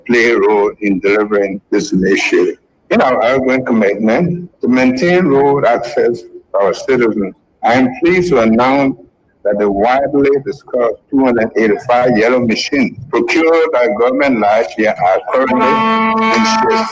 play a role in delivering this initiative. In our ongoing commitment to maintain road access for our citizens, I am pleased to announce that the widely discussed 285 yellow machines procured by government last year are currently in shape.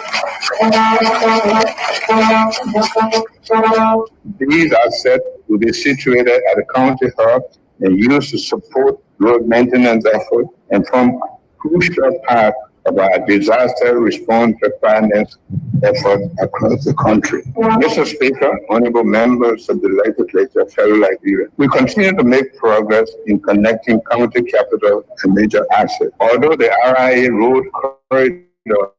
These assets will be situated at the county hub and used to support road maintenance efforts and form crucial part of our disaster response preparedness efforts across the country. Mr. Speaker, honorable members of the legislature, fellow Nigerians, we continue to make progress in connecting county capital and major assets. Although the RIA road corridor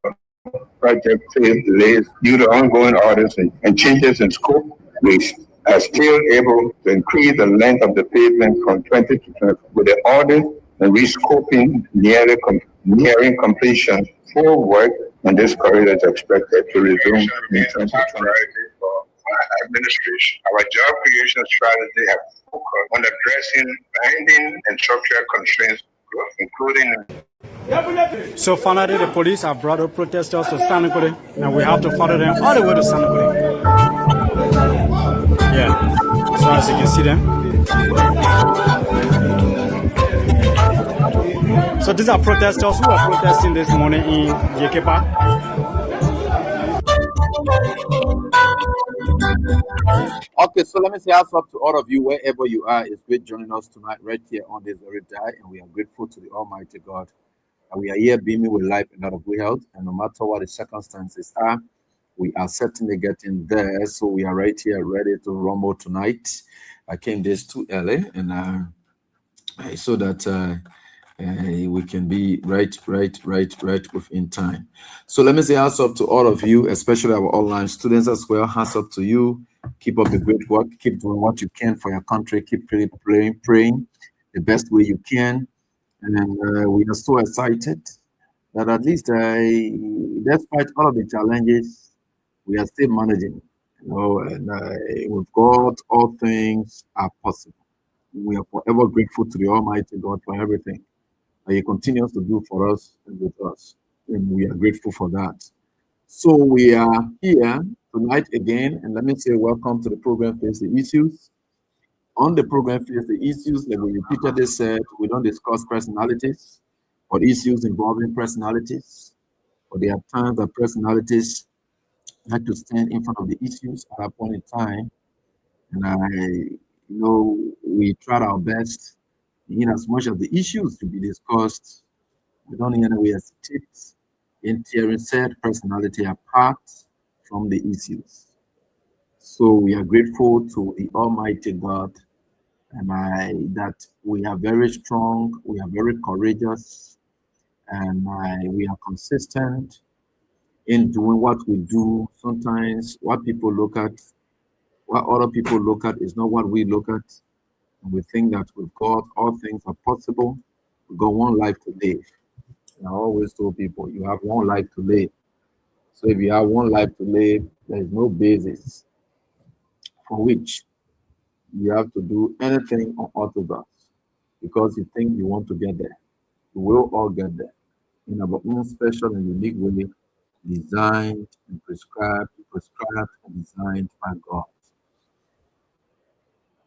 project faced delays due to ongoing audits and changes in scope, we are still able to increase the length of the pavement from 20 to 20 with the audit and rescoping nearing completion. Full work on this corridor is expected to resume in 2020. For our administration, our job creation strategy has focused on addressing binding and structural constraints, including. So finally, the police have brought up protesters to Sanukule, and we have to follow them all the way to Sanukule. Yeah, so as you can see them. So these are protesters who are protesting this morning in Yekepa. Okay, so let me say what's up to all of you wherever you are. It's great joining us tonight right here on this very day, and we are grateful to the Almighty God. And we are here beaming with life and out of good health, and no matter what the circumstances are, we are certainly getting there. So we are right here ready to rumble tonight. I came this too early, and so that we can be right within time. So let me say hands up to all of you, especially our online students as well. Hands up to you. Keep up the great work. Keep doing what you can for your country. Keep praying the best way you can. And we are so excited that at least despite all of the challenges, we are still managing. And with God, all things are possible. We are forever grateful to the Almighty God for everything that He continues to do for us and with us. And we are grateful for that. So we are here tonight again, and let me say welcome to the program Face the Issues. On the program Face the Issues, like we repeatedly said, we don't discuss personalities or issues involving personalities. But there are times that personalities have to stand in front of the issues at a point in time. And we tried our best in as much of the issues to be discussed. We don't in any way hesitate in tearing said personality apart from the issues. So we are grateful to the Almighty God, and that we are very strong, we are very courageous, and we are consistent in doing what we do. Sometimes what people look at, what other people look at is not what we look at. And we think that with God, all things are possible. We've got one life to live. And I always tell people, you have one life to live. So if you have one life to live, there is no basis for which you have to do anything unorthodox because you think you want to get there. We will all get there in our own special and unique way, designed and prescribed and designed by God.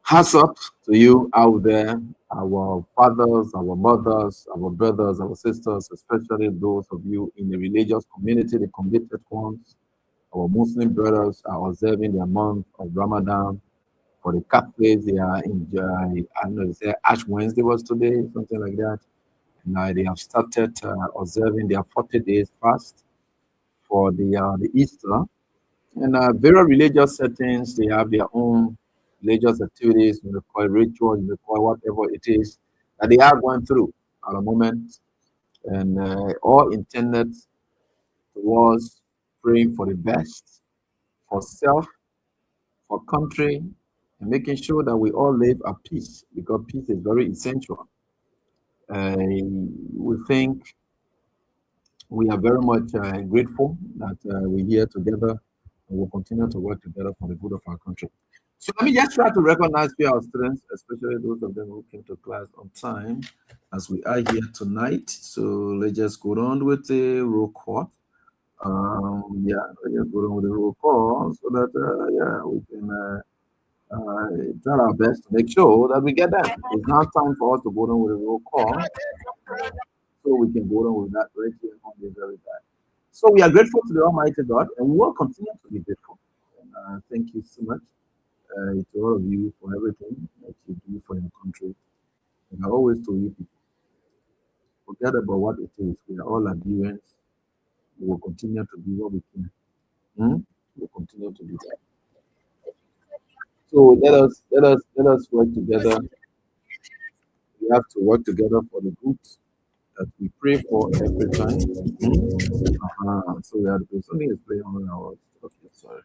Hats up to you out there, our fathers, our mothers, our brothers, our sisters, especially those of you in the religious community, the committed ones. Our Muslim brothers are observing their month of Ramadan. For the Catholics, they are enjoying, I don't know, they say Ash Wednesday was today, something like that. And they have started observing their 40 days fast for the Easter. And various religious settings, they have their own religious activities, you may call it rituals, you may call it whatever it is that they are going through at the moment, and all intended towards praying for the best, for self, for country, and making sure that we all live at peace, because peace is very essential. We think we are very much grateful that we're here together and we'll continue to work together for the good of our country. So let me just try to recognize our students, especially those of them who came to class on time, as we are here tonight. So let's just go on with the roll call. Let's just go on with the roll call so that we can try our best to make sure that we get them. It's now time for us to go on with the roll call, so we can go on with that right here on the very time. So we are grateful to the Almighty God, and we will continue to be grateful. And thank you so much to all of you for everything that you do for your country. And I always told you people, forget about what it is. We are all Liberians. We will continue to do what we can. We'll continue to do that. So let us work together. We have to work together for the good that we pray for every time. So we have to do something is playing on our. Okay, sorry.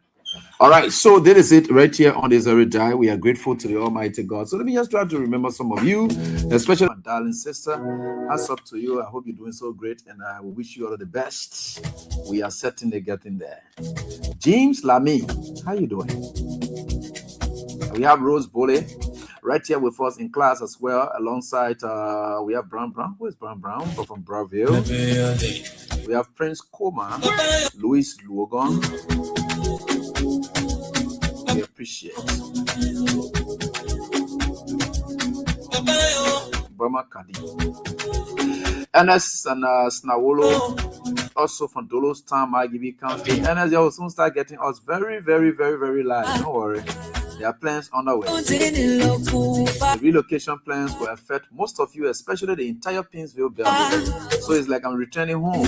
All right, so that is it right here on this very day. We are grateful to the Almighty God. So let me just try to remember some of you, especially my darling sister. Hats up to you. I hope you're doing so great, and I wish you all the best. We are certainly getting there. James Lamy, how you doing? We have Rose Bole right here with us in class as well. Alongside, we have Brown. Who is Brown? From Braville. We have Prince Koma, Louis Luogon. We appreciate Burma Kadi, Ernest and Snawolo, also from Dolos Town, Magibi County. Ernest, they will soon start getting us very, very, very, very live. Don't worry. There are plans on the way. The relocation plans will affect most of you, especially the entire Pinsville belt. So it's like I'm returning home.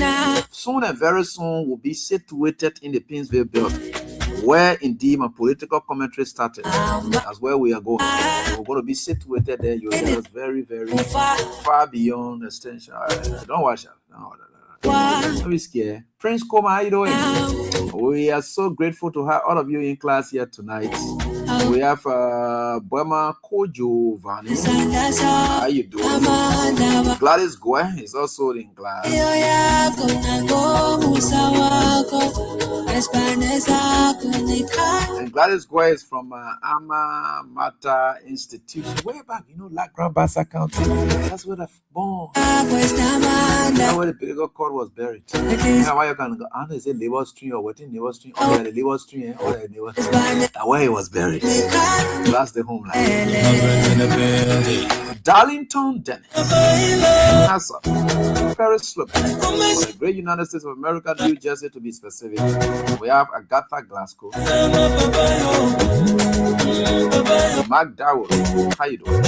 Soon and very soon we'll be situated in the Pinsville belt, where indeed my political commentary started. That's where we are going. We're going to be situated there. You'll get us very, very far beyond extension. Don't watch out. Don't be scared. Prince Koma, how you doing? We are so grateful to have all of you in class here tonight. We have Burma Kojo Vani. How you doing? Gladys Gwe is also in class. And Gladys Gwe is from Ama Mata Institution. Way back, like Grambassa County. That's where the born. That's where the Biblical court was buried. Why you can go? I don't know, is it Labor Stream or what in Labor Stream? Oh, yeah, the Labor Stream, or the Labor Stream. That's where he was buried. That's the homeland. Darlington Dennis. Nassau. Paris Slope. The great United States of America, New Jersey to be specific. We have Agatha Glasgow. Mark Darwell. How you doing?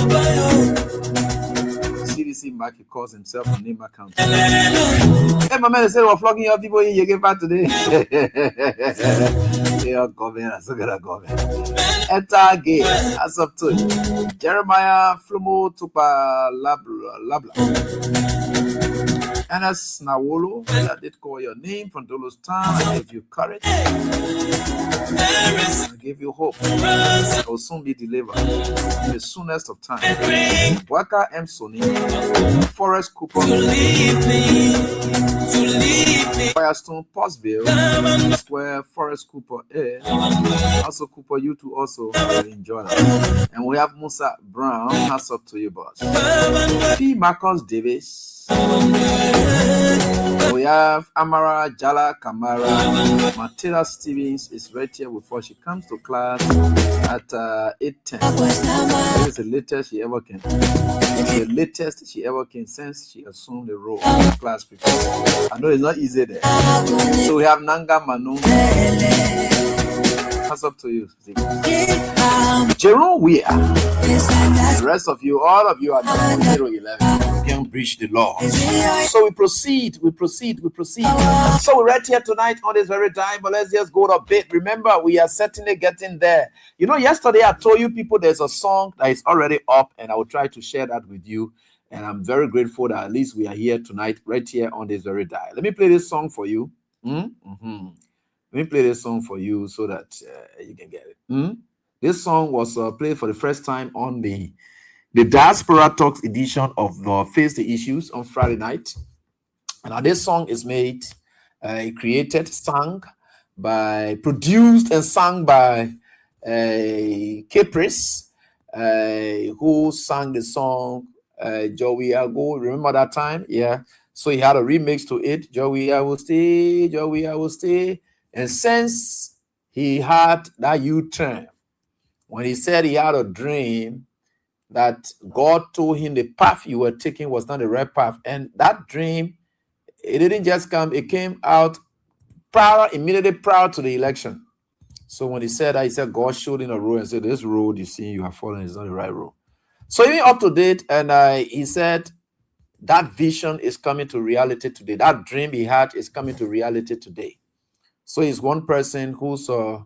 CDC Mark, he calls himself from Nima County. Hey, my man, said we're flogging your people in Yegepa today. Yeah, government, so good government. Enter gate, as up to it. Jeremiah Flomo Tupa Labla. Ernest Nawolo, I did call your name from Dolos Town. I gave you courage. I gave you hope. I will soon be delivered in the soonest of time. Waka M. Sony, Forest Cooper, Firestone, Pottsville, where Forest Cooper is. Also, Cooper, you two also enjoy that. And we have Musa Brown. Hats up to you, boss. P. Marcus Davis. We have Amara Jala Kamara. Matilda Stevens is right here before she comes to class at 8:10. This is the latest she ever came. It's the latest she ever came since she assumed the role of class prefect. I know it's not easy there. So we have Nanga Manu. Pass up to you, Jerome Weir. The rest of you, all of you are 011. Can't breach the law. So we proceed. So we're right here tonight on this very time, but let's just go a bit. Remember, we are certainly getting there. Yesterday I told you people there's a song that is already up, and I will try to share that with you. And I'm very grateful that at least we are here tonight, right here on this very day. Let me play this song for you. Let me play this song for you so that you can get it. This song was played for the first time on the Diaspora Talks edition of the Face the Issues on Friday night. And this song is made, created, produced, and sung by Caprice, who sang the song Joey I Go. Remember that time? Yeah. So he had a remix to it. Joey I Will Stay, Joey I Will Stay. And since he had that U-turn, when he said he had a dream that God told him the path you were taking was not the right path. And that dream, it didn't just come, it came out immediately prior to the election. So when he said that, he said God showed him a road and said, this road you see you are following is not the right road. So even up to date, and he said that vision is coming to reality today. That dream he had is coming to reality today. So he's one person who's a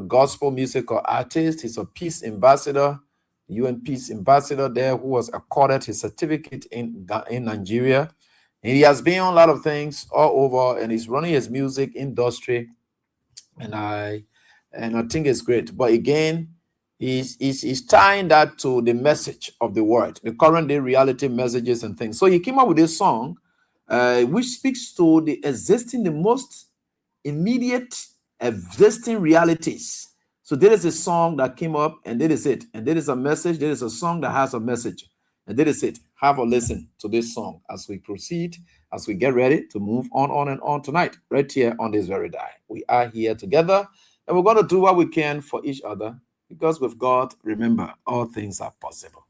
gospel musical artist. He's a peace ambassador, UN peace ambassador there, who was accorded his certificate in Nigeria. And he has been on a lot of things all over, and he's running his music industry. And I think it's great. But again, he's tying that to the message of the word, the current day reality messages and things. So he came up with this song, which speaks to the most immediate existing realities. So there is a song that came up, and there is it. And there is a message. There is a song that has a message. And there is it. Have a listen to this song as we proceed, as we get ready to move on and on tonight, right here on this very day. We are here together, and we're going to do what we can for each other, because with God, remember, all things are possible.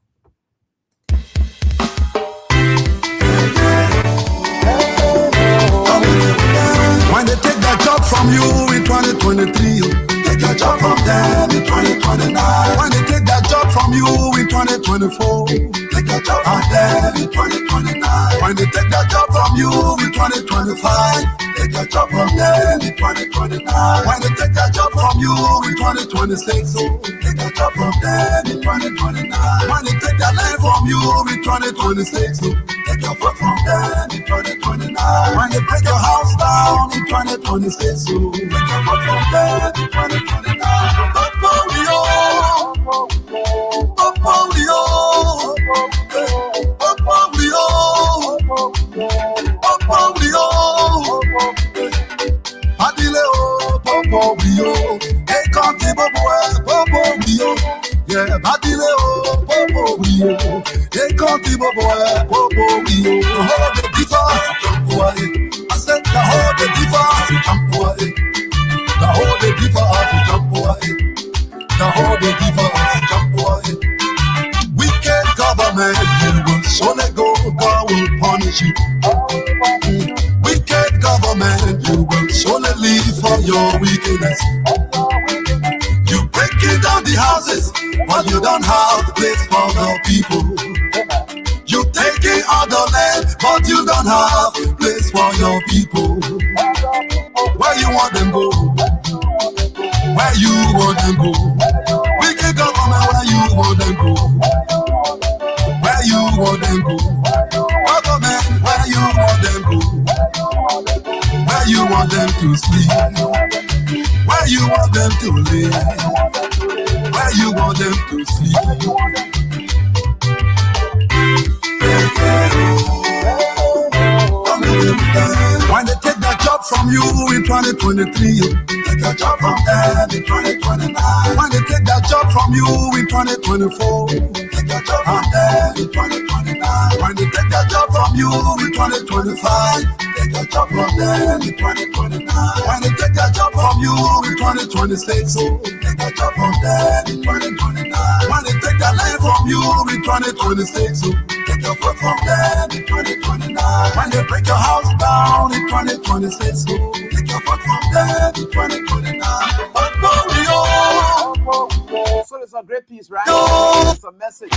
When they take that job from you in 2023, take your job from them in 2029. When they take that job from you in 2024, take your job from them in 2029. When they take that job from you in 2025, take your job from them in 2029. When they take that job from you in 2026, take your job from them in 2029. When they take that land from you in 2026, take your foot from them in 2029. When they break your house down in 2026, take your foot from them in 2029. Popolio, Popolio, Popolio, Popolio, Adileo, Popolio, hey, Conti Boboe, Popolio, yeah, Adileo, Popolio, hey, Conti Boboe, Popolio, the whole the divorce, I said the whole the divorce, the whole the divorce, the whole the divorce, wicked government, you will surely go, God will punish you. Wicked government, you will surely live for your wickedness. You breaking down the houses, but you don't have place for the people. You taking all the land, but you don't have place for your people. Where you want them go? Where you want them go? Wicked government, where you want them go? Where you want them go? Government, where you want them go? Where you want them to sleep? Where you want them to live? Where you want them to sleep? When they take that job from you in 2023, take your job from them in 2029. When they take that job from you in 2024, take your job from them in 2029. When they take that job from you in 2025, take your job from them in 2029. When they take that job from you in 2026, take your job from them in 2029. When they take that land from you in 2026, take your foot from them in 2029. When they break your house down in 2026, take your foot from them in 2029. So it's a great piece, right? It's a message.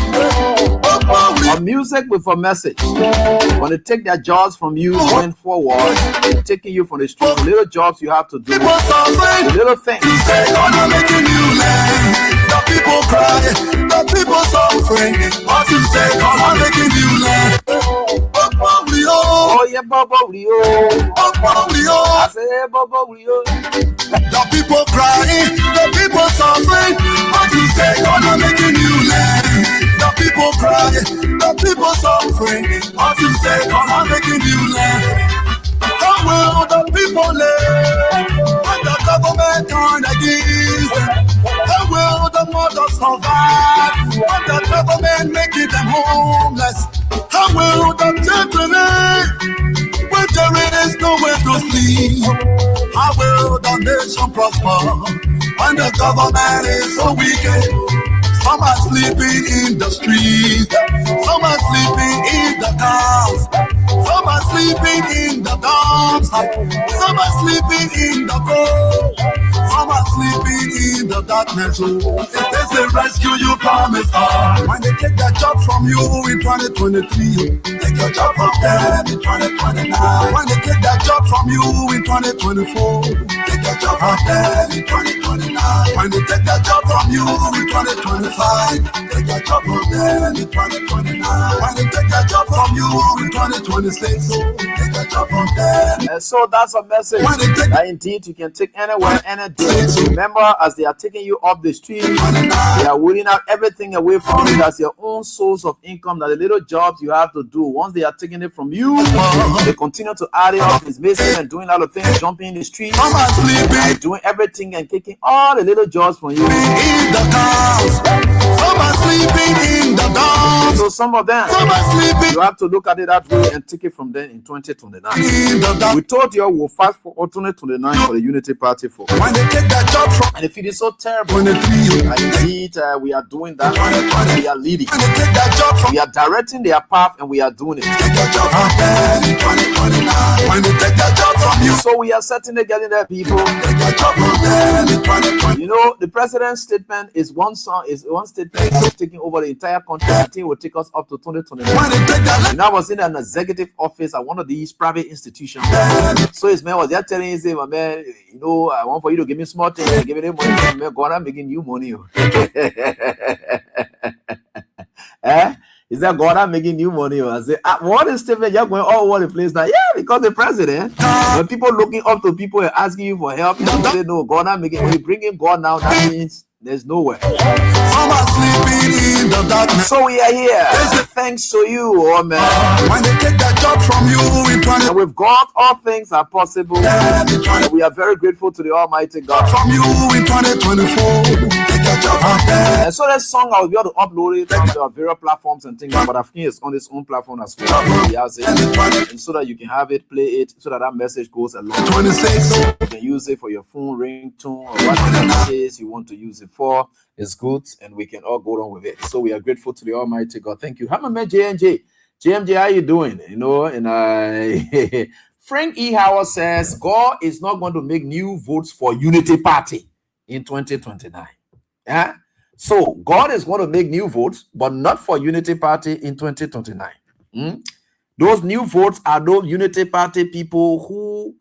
A music with a message. When they take their jobs from you going forward, taking you from the street, the little jobs you have to do, the little things. Gonna make a new land. The people cry, the people suffering. What you say, gonna make a new land. Oh yeah, Bobo Rio. I say Bobo Rio. The people crying, the people suffering. What you say, gonna make a new land. The people crying, the people suffering. What you say, gonna make a new land. How will the people live when the government turn against them? How survive when the government making them homeless? How will the children live when there is nowhere to sleep? How will the nation prosper when the government is so wicked? Some are sleeping in the streets, some are sleeping in the cars, some are sleeping in the dumps, some are sleeping in the cold, some are sleeping in the darkness. Oh, it is the rescue you promised us. When they take that job from you in 2023, take your job from them in 2029. When they take that job from you in 2024, take your job from them in 2029. When they take that job from you in 2025, take your job from them in 2029. When they take that job from you in 2026, take your job from them. And so that's a message that indeed you can take anywhere, any day. Remember, as they are taking you off the street, they are weeding out everything away from you. That's your own source of income. That the little jobs you have to do, once they are taking it from you, they continue to add it up. It's missing and doing a lot of things, jumping in the streets, doing everything and taking all the little jobs from you. In the cars, some are sleeping in the dark. So some of them, Some are sleeping you have to look at it that way and take it from them in 2029. in the dark. We told you we'll fast for 2029 for the Unity Party for. When they take that job from And if it is so terrible, 23, indeed we are doing that. We are leading. when they take that job from We are directing their path and we are doing it. take your job from them in 2029. When they take that job from you, So we are certainly getting there, people. take your job from them in 2020. You know, the president's statement is one statement taking over the entire country. I think it will take us up to 2029. When they take that And I was in an executive office at one of these private institutions. So his man was there telling him, say, my man, you know, I want for you to give me small things, give me the money, man, God, I'm making you money. Eh? He said, God, I'm making new money. I said, what is statement? You're going all over the place now. Yeah, because the president, when people looking up to people and asking you for help, you say, no, God, I'm making. When you bring in God now, that means there's nowhere. some are sleeping in the darkness. So we are here. Thanks to you, oh man. When they take that job from you in 20 And with God, all things are possible. And we are very grateful to the Almighty God. from you in 2024, take your job from them. And so that song, I'll be able to upload it on the various platforms and things, but I think it's on its own platform as well. He has it. And so that you can have it, play it, so that that message goes along. 26, You can use it for your phone ringtone or whatever it is you want to use it for. It's good, and we can all go on with it. So we are grateful to the Almighty God. Thank you. Haven't met JMJ. JMJ, how you doing? You know, and Frank E. Howard says God is not going to make new votes for Unity Party in 2029. Yeah. So God is going to make new votes, but not for Unity Party in 2029. Those new votes are those Unity Party people who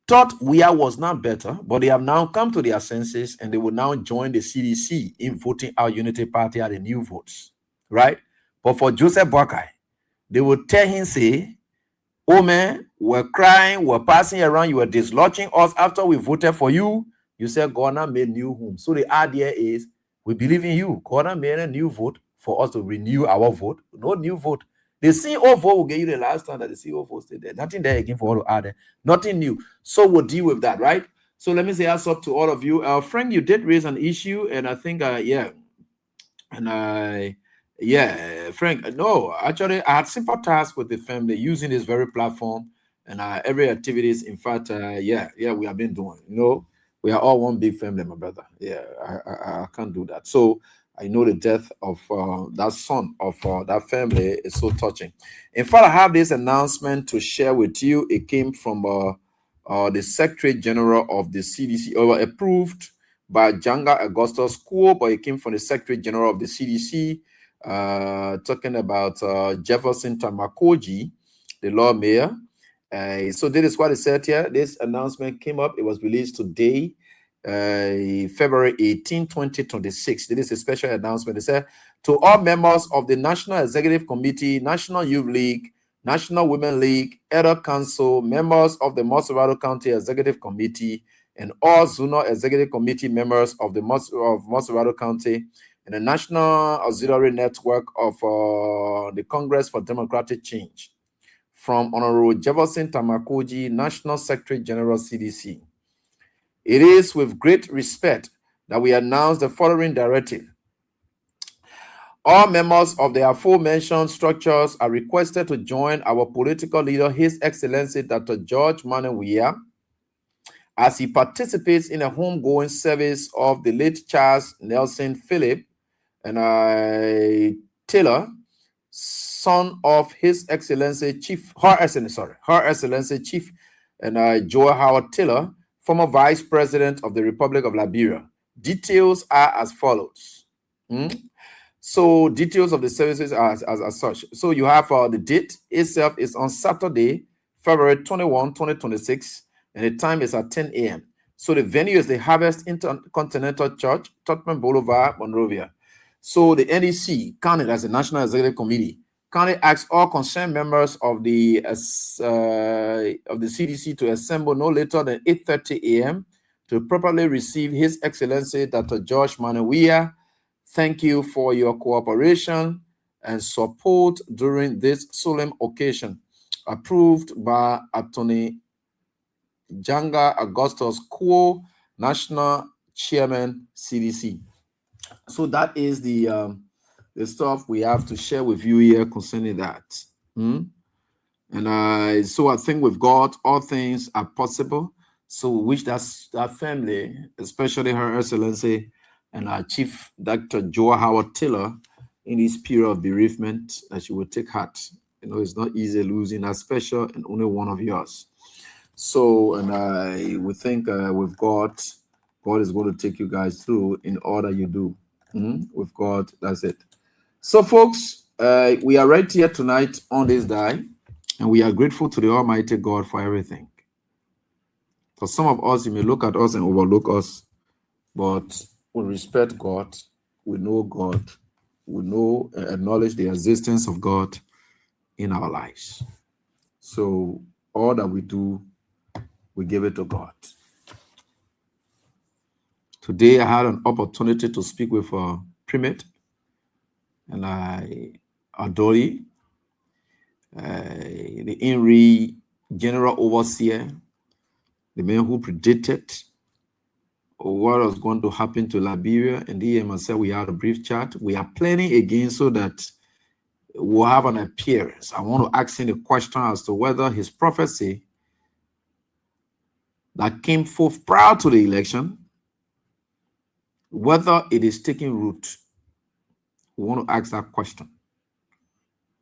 thought WIA was not better, but they have now come to their senses and they will now join the CDC in voting out Unity Party at the new votes, right? But for Joseph Boakai, they will tell him, say, oh man, we're crying, we're passing around, you were dislodging us after we voted for you. You said Ghana made new home. So the idea is, we believe in you. Ghana made a new vote for us to renew our vote. No new vote. The CEO vote will get you the last time that the CEO vote stayed there. Nothing there again for all to add. Nothing new. So we'll deal with that, right? So let me say that's up to all of you. Frank, you did raise an issue, and I think, Frank, no, actually, I had sympathized with the family using this very platform and every activities. In fact, we have been doing. You know, we are all one big family, my brother. Yeah, I can't do that. So I know the death of that son of that family is so touching. In fact, I have this announcement to share with you. It came from the Secretary General of the CDC, approved by Janga Augustus School, but it came from the Secretary General of the CDC, talking about Jefferson Tamakoji, the Lord Mayor. So this is what it said here. This announcement came up. It was released today, February 18, 2026. This is a special announcement. It said, to all members of the National Executive Committee, National Youth League, National Women League, Elder Council, members of the Mosserado County Executive Committee, and all Zonal Executive Committee members of the Mosserado County, and the National Auxiliary Network of the Congress for Democratic Change, from Honorable Jefferson Tamakoji, National Secretary General, CDC. It is with great respect that we announce the following directive. All members of the aforementioned structures are requested to join our political leader, His Excellency Dr. George Manneh Weah, as he participates in a homegoing service of the late Charles Nelson Philip and Taylor, son of His Excellency Chief, Her Excellency Chief and Joel Howard Taylor, former Vice President of the Republic of Liberia. Details are as follows. So details of the services are as such. So you have the date itself is on Saturday, February 21, 2026, and the time is at 10 a.m. So the venue is the Harvest Intercontinental Church, Tottenham Boulevard, Monrovia. So the NEC, Canada, as the National Executive Committee, kindly asks all concerned members of the CDC to assemble no later than 8:30 a.m. to properly receive His Excellency Dr. George Manneh Weah. Thank you for your cooperation and support during this solemn occasion. Approved by Attorney Janga Augustus Quo, National Chairman, CDC. So that is the stuff we have to share with you here concerning that. And so I think with God, all things are possible. So we wish that family, especially Her Excellency and our Chief Dr. Joel Howard Taylor, in this period of bereavement, that she will take heart. You know, it's not easy losing a special and only one of yours. So, and we think with God, God is going to take you guys through in all that you do. With God, that's it. So, folks, we are right here tonight on this day, and we are grateful to the Almighty God for everything. For some of us, you may look at us and overlook us, but we respect God, we know God, we know and acknowledge the existence of God in our lives. So all that we do, we give it to God. Today I had an opportunity to speak with a primate and Adori, the INRI General Overseer, the man who predicted what was going to happen to Liberia, and he and myself, we had a brief chat. We are planning again so that we'll have an appearance. I want to ask him a question as to whether his prophecy that came forth prior to the election, whether it is taking root. We want to ask that question.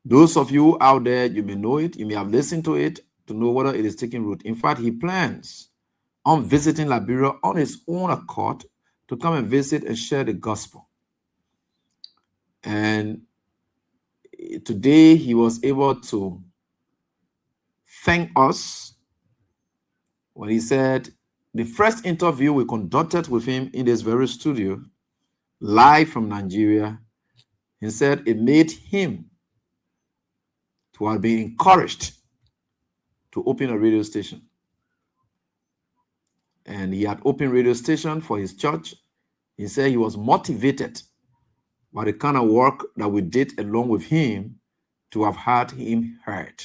Those of you out there, you may know it, you may have listened to it to know whether it is taking root. In fact, he plans on visiting Liberia on his own accord to come and visit and share the gospel. And today he was able to thank us when he said the first interview we conducted with him in this very studio, live from Nigeria, he said it made him to have been encouraged to open a radio station. And he had opened radio station for his church. He said he was motivated by the kind of work that we did along with him to have had him heard.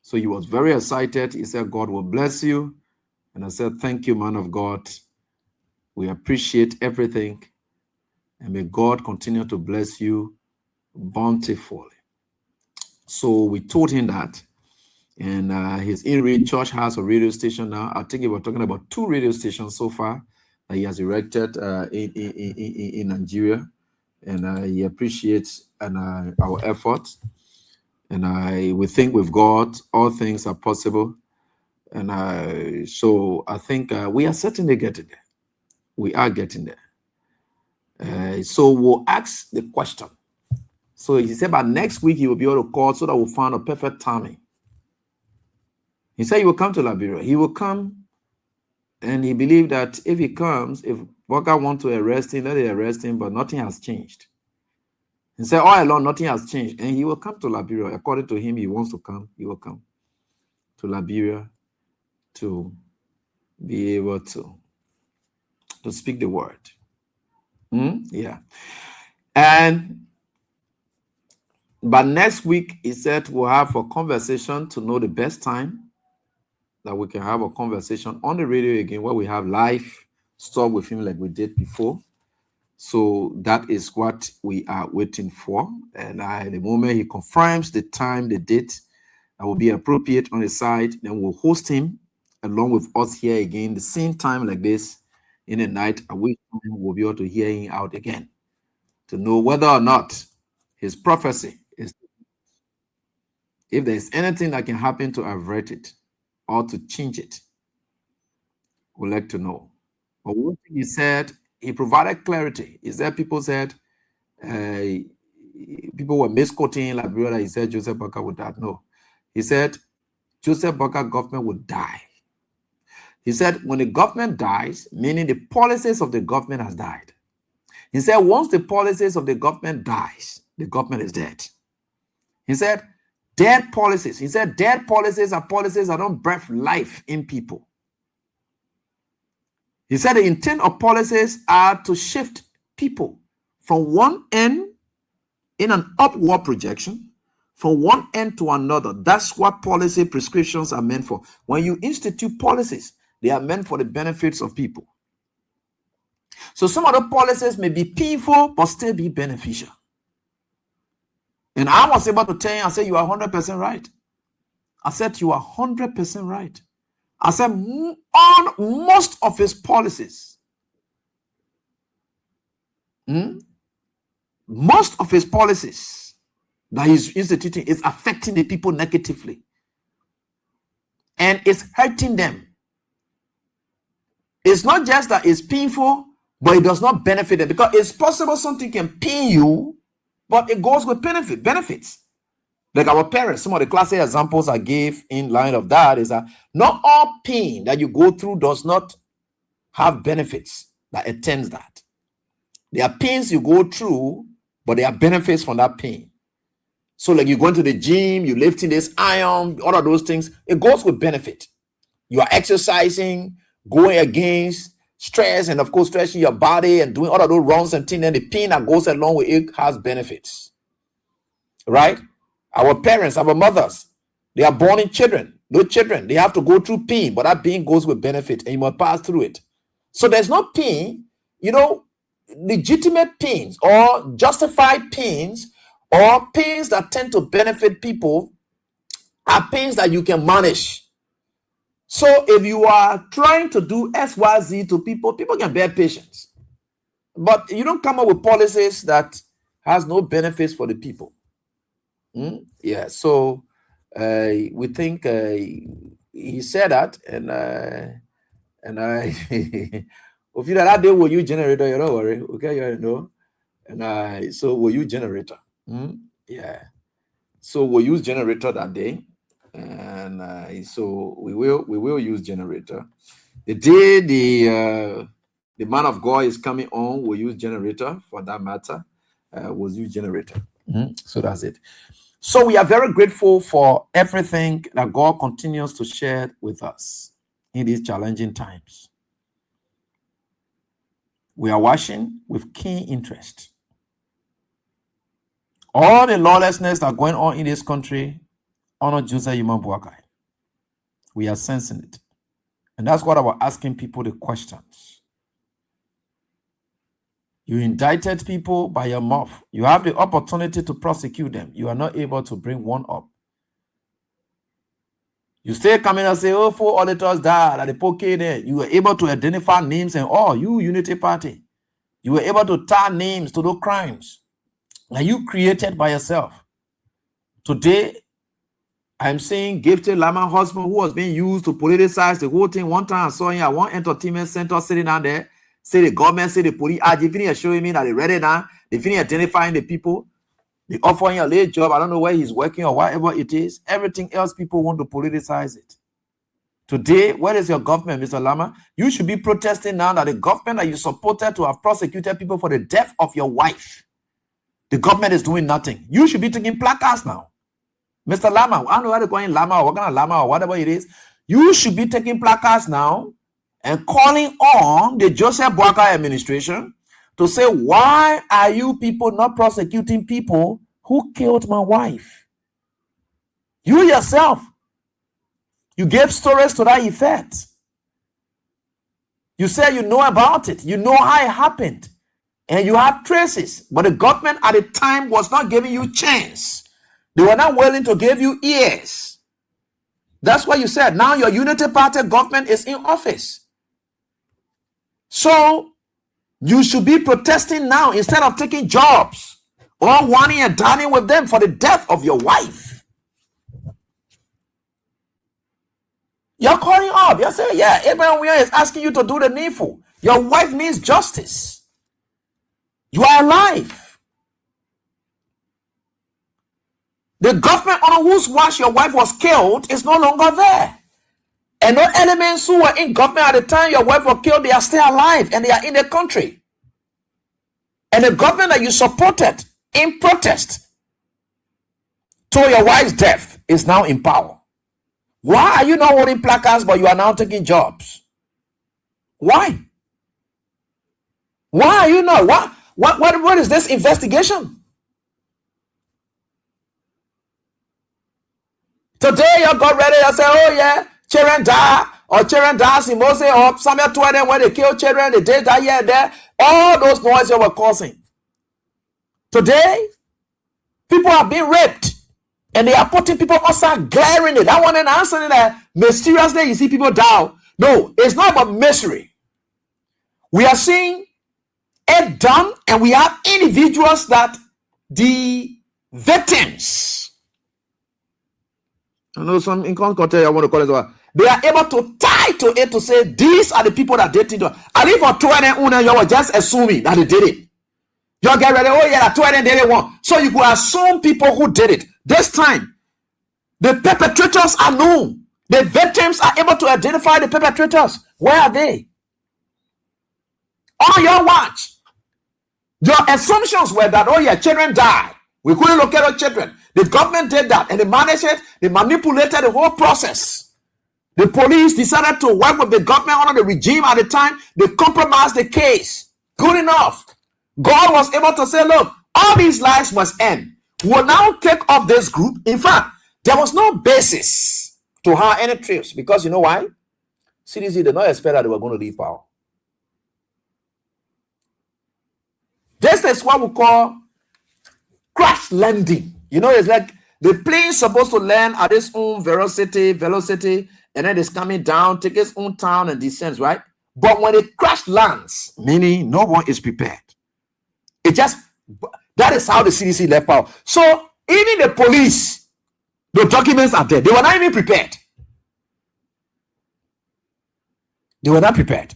So he was very excited. He said, God will bless you. And I said, thank you, man of God. We appreciate everything. And may God continue to bless you bountifully. So we told him that. And his INRI church has a radio station now. I think we're talking about 2 radio stations so far that he has erected in Nigeria. And he appreciates our efforts. And we think with God, all things are possible. And so I think we are certainly getting there. We are getting there. So we'll ask the question. So he said, by next week, he will be able to call so that we'll find a perfect timing. He said he will come to Liberia. He will come, and he believed that if he comes, if Walker wants to arrest him, let it arrest him, but nothing has changed. He said all along, nothing has changed, and he will come to Liberia. According to him, he wants to come. He will come to Liberia to be able to speak the word. Yeah. And but next week, he said we'll have a conversation to know the best time that we can have a conversation on the radio again, where we have live stuff with him like we did before. So that is what we are waiting for. And the moment he confirms the time, the date that will be appropriate on his side, then we'll host him along with us here again, the same time like this in the night, at which time we'll be able to hear him out again to know whether or not his prophecy is, if there's anything that can happen to avert it or to change it, we'd like to know. But one thing he said, he provided clarity. He said people said, people were misquoting like brother. He said Joseph Boakai would die. No, he said Joseph Boakai government would die. He said when the government dies, meaning the policies of the government has died. He said once the policies of the government dies, the government is dead. He said dead policies. He said dead policies are policies that don't breathe life in people. He said the intent of policies are to shift people from one end in an upward projection, from one end to another. That's what policy prescriptions are meant for. When you institute policies, they are meant for the benefits of people. So some of the policies may be painful, but still be beneficial. And I was able to tell you, I said, you are 100% right. I said, you are 100% right. I said, on most of his policies, most of his policies that he's instituting is affecting the people negatively. And it's hurting them. It's not just that it's painful, but it does not benefit them. Because it's possible something can pain you, but it goes with benefits. Like our parents, some of the classic examples I gave in line of that is that not all pain that you go through does not have benefits that attends that. There are pains you go through, but there are benefits from that pain. So like you go into the gym, you lifting this iron, all of those things, it goes with benefit. You are exercising, going against stress, and of course stretching your body and doing all of those runs and things, and the pain that goes along with it has benefits. Right? Our parents, our mothers, they are born in children. Those children, they have to go through pain, but that pain goes with benefit, and you must pass through it. So there's no pain, legitimate pains or justified pains or pains that tend to benefit people are pains that you can manage. So if you are trying to do XYZ to people, people can bear patience. But you don't come up with policies that has no benefits for the people. Yeah, so we think he said that, and I if you that day will you generator, you don't worry, okay, you know, and so will you generator, yeah, so we'll use generator that day, and so we will use generator. The day the man of God is coming on, we'll use generator for that matter. We'll use generator. So that's it. So we are very grateful for everything that God continues to share with us in these challenging times. We are watching with keen interest. All the lawlessness that going on in this country honor Joseph Boakai. We are sensing it. And that's what I was asking people the questions. You indicted people by your mouth. You have the opportunity to prosecute them. You are not able to bring one up. You still come in and say, oh, 4 auditors died at the poke there. You were able to identify names and you Unity Party. You were able to tie names to those crimes that you created by yourself. Today, I'm seeing Gifted Lama husband who was being used to politicize the whole thing. One time I saw him at one entertainment center sitting down there. Say the government, say the police, they finish showing me that they read it now. They finish identifying the people. They offer him a late job. I don't know where he's working or whatever it is. Everything else, people want to politicize it. Today, where is your government, Mr. Lama? You should be protesting now that the government that you supported to have prosecuted people for the death of your wife, the government is doing nothing. You should be taking placards now. Mr. Lama, I don't know why they're calling Lama or what kind of Lama or whatever it is. You should be taking placards now and calling on the Joseph Boakai administration to say, why are you people not prosecuting people who killed my wife? You yourself, you gave stories to that effect. You said you know about it. You know how it happened. and you have traces, but the government at the time was not giving you chance. They were not willing to give you ears. That's why you said now your unity party government is in office. So you should be protesting now instead of taking jobs or whining and dining with them for the death of your wife. You're calling up. You're saying, yeah, Abraham Weir is asking you to do the needful. Your wife means justice. You are alive. The government on whose watch your wife was killed is no longer there. And no elements who were in government at the time your wife was killed, they are still alive and they are in the country. And the government that you supported in protest to your wife's death is now in power. Why are you not holding placards but you are now taking jobs? Why? Why are you not? What is this investigation? Today you got ready and say, oh yeah, children die, or children die in Moses, or Samuel 20 when they kill children, they did that here and there. All those noises you were causing. Today, people are being raped, and they are putting people outside, glaring it. That one and answering that mysteriously you see people down. No, it's not about mystery. We are seeing it done, and we have individuals that the victims. I know some in contact I want to call it well. They are able to tie to it to say these are the people that did it. And if for 20 you were just assuming that they did it. You get ready, oh yeah, 20 did it one. So you could assume people who did it. This time, the perpetrators are known. The victims are able to identify the perpetrators. Where are they? On your watch. Your assumptions were that, oh yeah, children died. We couldn't locate our children. The government did that and they managed it. They manipulated the whole process. The police decided to work with the government under the regime at the time. They compromised the case. Good enough. God was able to say, look, all these lives must end. We'll now take off this group. In fact, there was no basis to hire any troops because you know why? CDC did not expect that they were going to leave power. This is what we call crash landing. You know, it's like the plane supposed to land at its own velocity, and then it's coming down, take its own turn and descends, right? But when it crash lands, meaning no one is prepared. That is how the CDC left power. So even the police, the documents are there. They were not even prepared. They were not prepared.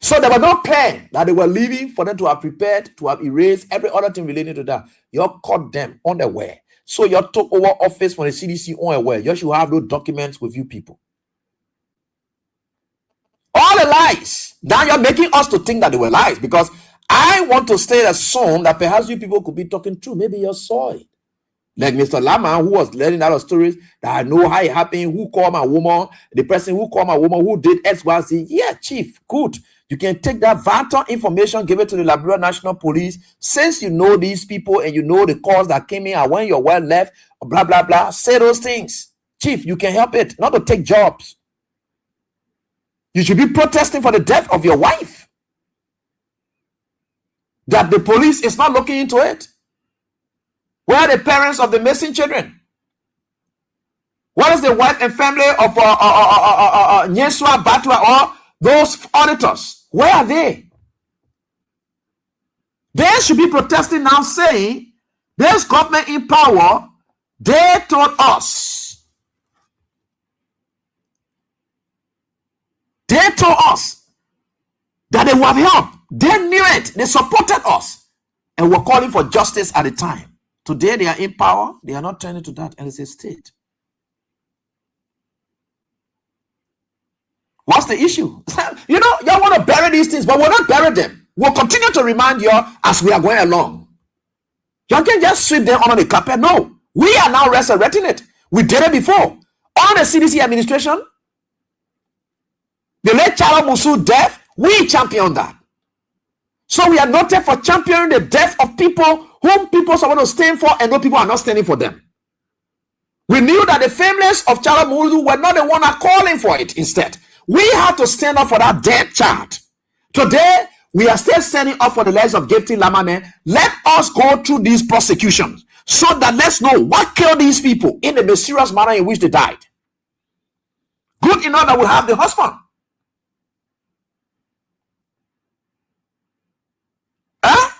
So there was no plan that they were leaving for them to have prepared, to have erased every other thing related to that. You caught them unaware. So you took over office for the CDC unaware. You should have those documents with you people. All the lies. Now you're making us to think that they were lies because I want to stay assume that perhaps you people could be talking true. Maybe you saw it. Like Mr. Lama, who was letting out of stories that I know how it happened, who called my woman, the person who called my woman, who did X, Y, Z. Yeah, chief, good. You can take that vital information, give it to the Liberia National Police. Since you know these people and you know the calls that came in and when your well left, blah, blah, blah, say those things. Chief, you can help it, not to take jobs. You should be protesting for the death of your wife. That the police is not looking into it. Where are the parents of the missing children? What is the wife and family of Nyeswa Batwa or those auditors? Where are they? They should be protesting now saying, this government in power, they told us. They told us that they would have help. They knew it. They supported us. And were calling for justice at the time. Today they are in power. They are not turning to that. And it's a state. What's the issue? You know, y'all want to bury these things, but we'll not bury them. We'll continue to remind you as we are going along. You can't just sweep them under the carpet. No. We are now resurrecting it. We did it before. On the CDC administration, the late Chala Musu death, we championed that. So we are noted for championing the death of people whom people are supposed to stand for and no people are not standing for them. We knew that the families of Chala Musu were not the one are calling for it instead. We had to stand up for that dead child. Today, We are still standing up for the lives of Gifty Lamane. Let us go through these prosecutions so that let's know what killed these people in the mysterious manner in which they died. Good enough that we have the husband. Huh?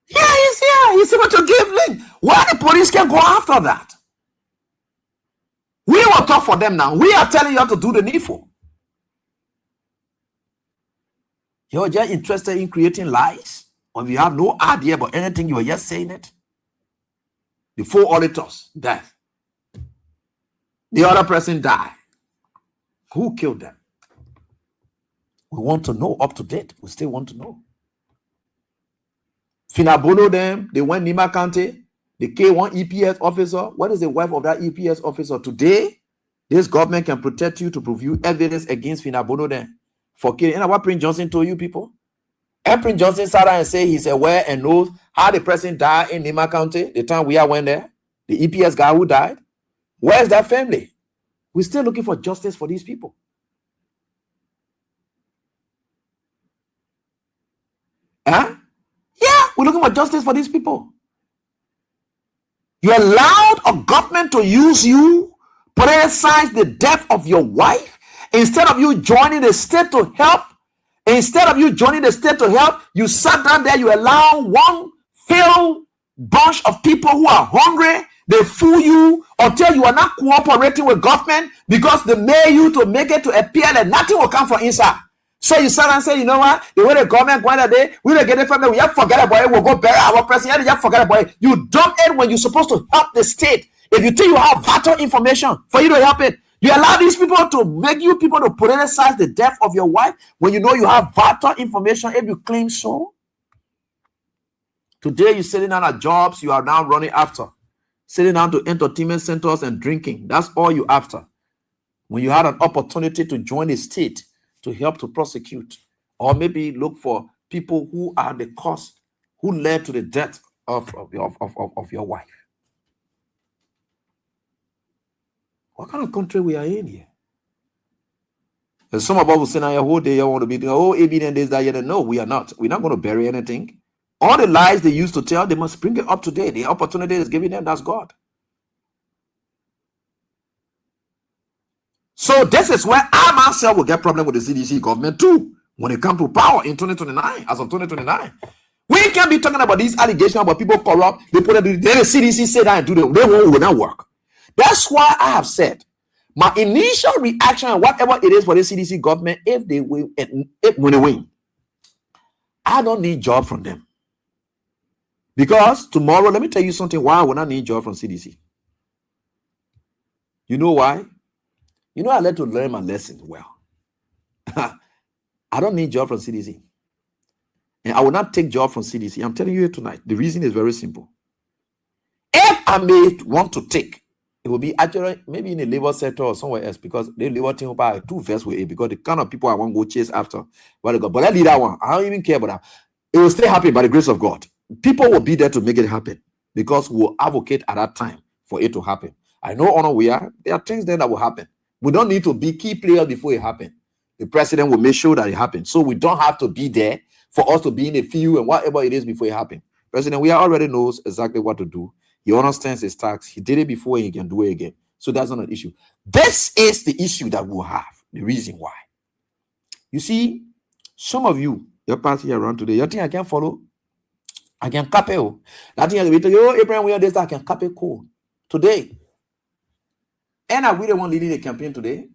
Yeah, he's here. He's able to give link. Why the police can go after that? We will talk for them now. We are telling you how to do the needful. You're just interested in creating lies, or you have no idea about anything, you are just saying it. The 4 auditors, death. The other person died. Who killed them? We want to know up to date. We still want to know. Finabono them, they went Nima County, the K1 EPS officer. What is the wife of that EPS officer? Today, this government can protect you to prove you evidence against Finabono them for killing. And what Prince Johnson told you people? And Prince Johnson sat down and said he's aware and knows how the person died in Nima County, the time we went there, the EPS guy who died. Where's that family? We're still looking for justice for these people. Huh? Yeah, we're looking for justice for these people. You allowed a government to use you, politicize the death of your wife, instead of you joining the state to help. Instead of you joining the state to help, you sat down there, you allow one failed bunch of people who are hungry. They fool you until you are not cooperating with government because they made you to make it to appear that nothing will come from inside. So you sat and say, you know what? The way the government went today, we don't get it from them. We have to forget about it. We'll go bury our president. You have to forget about it. You dump it when you're supposed to help the state. If you think you have vital information for you to help it, you allow these people to make you people to politicize the death of your wife when you know you have vital information if you claim so. Today you're sitting down at jobs you are now running after. Sitting down to entertainment centers and drinking. That's all you after. When you had an opportunity to join the state to help to prosecute, or maybe look for people who are the cause, who led to the death of your wife. What kind of country we are in here? And some of us will say now your whole day you want to be evident is that you don't know. We are not. We're not going to bury anything. All the lies they used to tell, they must bring it up today. The opportunity is given them, that's God. So this is where I myself will get problem with the CDC government too. When it comes to power in 2029, as of 2029. We can be talking about these allegations about people corrupt. They put it, then the CDC say that and do them. They will not work. That's why I have said my initial reaction, whatever it is for the CDC government, if they win, when they win, I don't need job from them. Because tomorrow, let me tell you something why I will not need job from CDC. You know why? You know, I like to learn my lesson well. I don't need job from CDC. And I will not take job from CDC. I'm telling you tonight. The reason is very simple. If I may want to take, it will be actually maybe in the labor sector or somewhere else because the labor team will too versed with it because the kind of people I want to go chase after. But I leave that one. I don't even care about that. It will stay happy by the grace of God. People will be there to make it happen because we'll advocate at that time for it to happen. I know honor we are. There are things then that will happen. We don't need to be key players before it happens. The president will make sure that it happens. So we don't have to be there for us to be in a field and whatever it is before it happens. President, we already knows exactly what to do. He understands his tax. He did it before and he can do it again. So that's not an issue. This is the issue that we'll have. The reason why. You see, some of you, your party around today, you think I can follow? I can copy. That thing I tell you, Abraham, we are this, I can copy code. Today. And I really want leading a campaign today.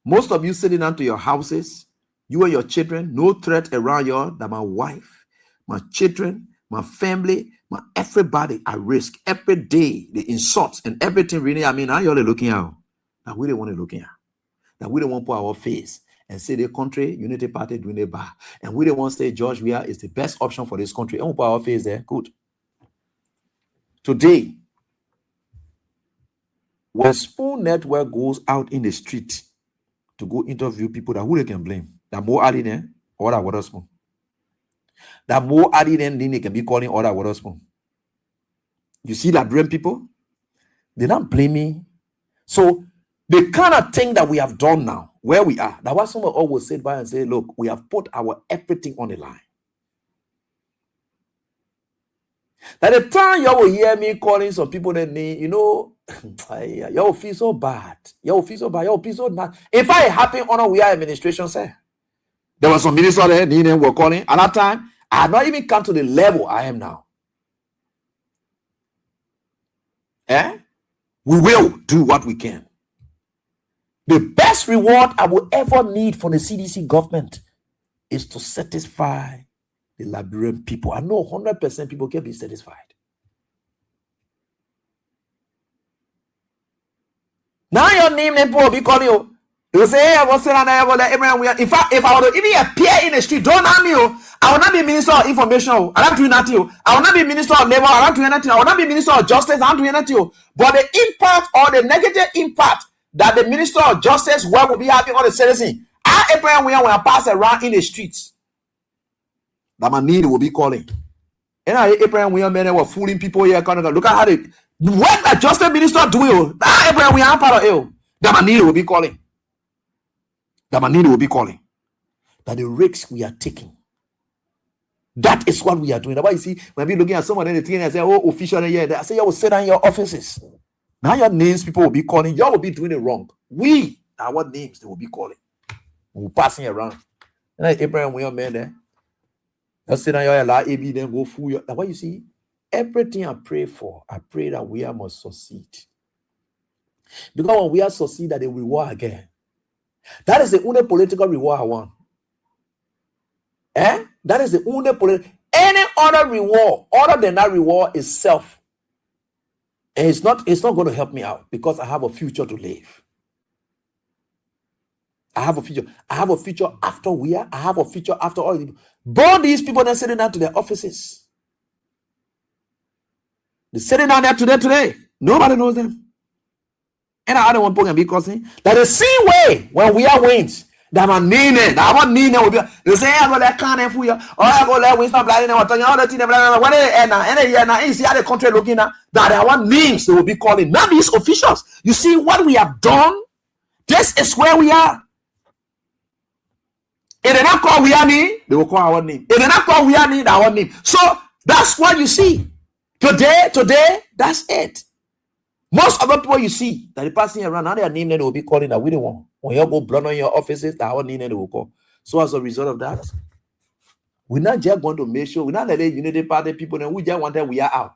Most of you sitting down to your houses, you and your children, no threat around you that my wife, my children, my family, my everybody at risk every day. The insults and everything really, I mean, how y'all looking at? That we don't want to look at. That we don't want to put our face and say the country, Unity Party doing it bad. And we don't want to say George Weah is the best option for this country. And we put our face there. Good. Today, when Spoon Network goes out in the street to go interview people, that who they can blame? That more Ali there or that water spoon? That more Ali then they can be calling all that water spoon. You see that brain people? They don't blame me. So the kind of thing that we have done now, where we are. That's why someone always sit by and say, look, we have put our everything on the line. At the time you will hear me calling some people that need, you know, you will feel so bad. You will feel so bad. You will feel so bad. In fact, it happened on our administration, sir. There was some minister there, they were calling. At that time, I had not even come to the level I am now. We will do what we can. The best reward I will ever need from the CDC government is to satisfy the Liberian people. I know 100% people can be satisfied. Now your name will be calling you. You will say, hey, I will say that in fact, if I were to even appear in the street, don't harm me. I will not be Minister of Information. I don't do nothing. I will not be Minister of Labor. I don't do anything. I will not be Minister of Justice. I don't do anything. But the impact or the negative impact that the Minister of Justice will be having on the citizen, I pass around in the streets, that my need will be calling. And Abraham men were fooling people here. Look at how they what the Justice Minister do. Abraham we are part of it. That my need will be calling. That my need will be calling. That the risks we are taking. That is what we are doing. That's why you see, when we looking at someone in the thing and say, oh, official here, I say, you will sit down in your offices. Now your names people will be calling. You will be doing it wrong. We are what names they will be calling. We're passing around. And like Abraham, we are men there. You sit down your life, then go fool you. That's why you see, everything I pray for, I pray that we must succeed. Because when we are succeed, that they will reward again. That is the only political reward I want. That is the only political. Any other reward other than that reward is self. And it's not going to help me out because I have a future to live. I have a future. I have a future after we are. I have a future after all these people. Both these people that sitting down to their offices. They're sitting down there today. Nobody knows them. And I don't want to be causing that the same way when we are wins. That my name, that one name will be. You say I go that can't for you. Or I go there Winston Blind and all the thing. When and see how the country looking at that I want names they will be calling. Not these officials. You see what we have done. This is where we are. If they not call we are name, they will call our name. If they not call we are name, our name. So that's what you see. Today, that's it. Most of the people you see that the passing around, now their name they will be calling that we don't want. When you go blood on your offices, that our name they will call. So as a result of that, we're not just going to make sure we're not letting Unity Party people and we just want that we are out.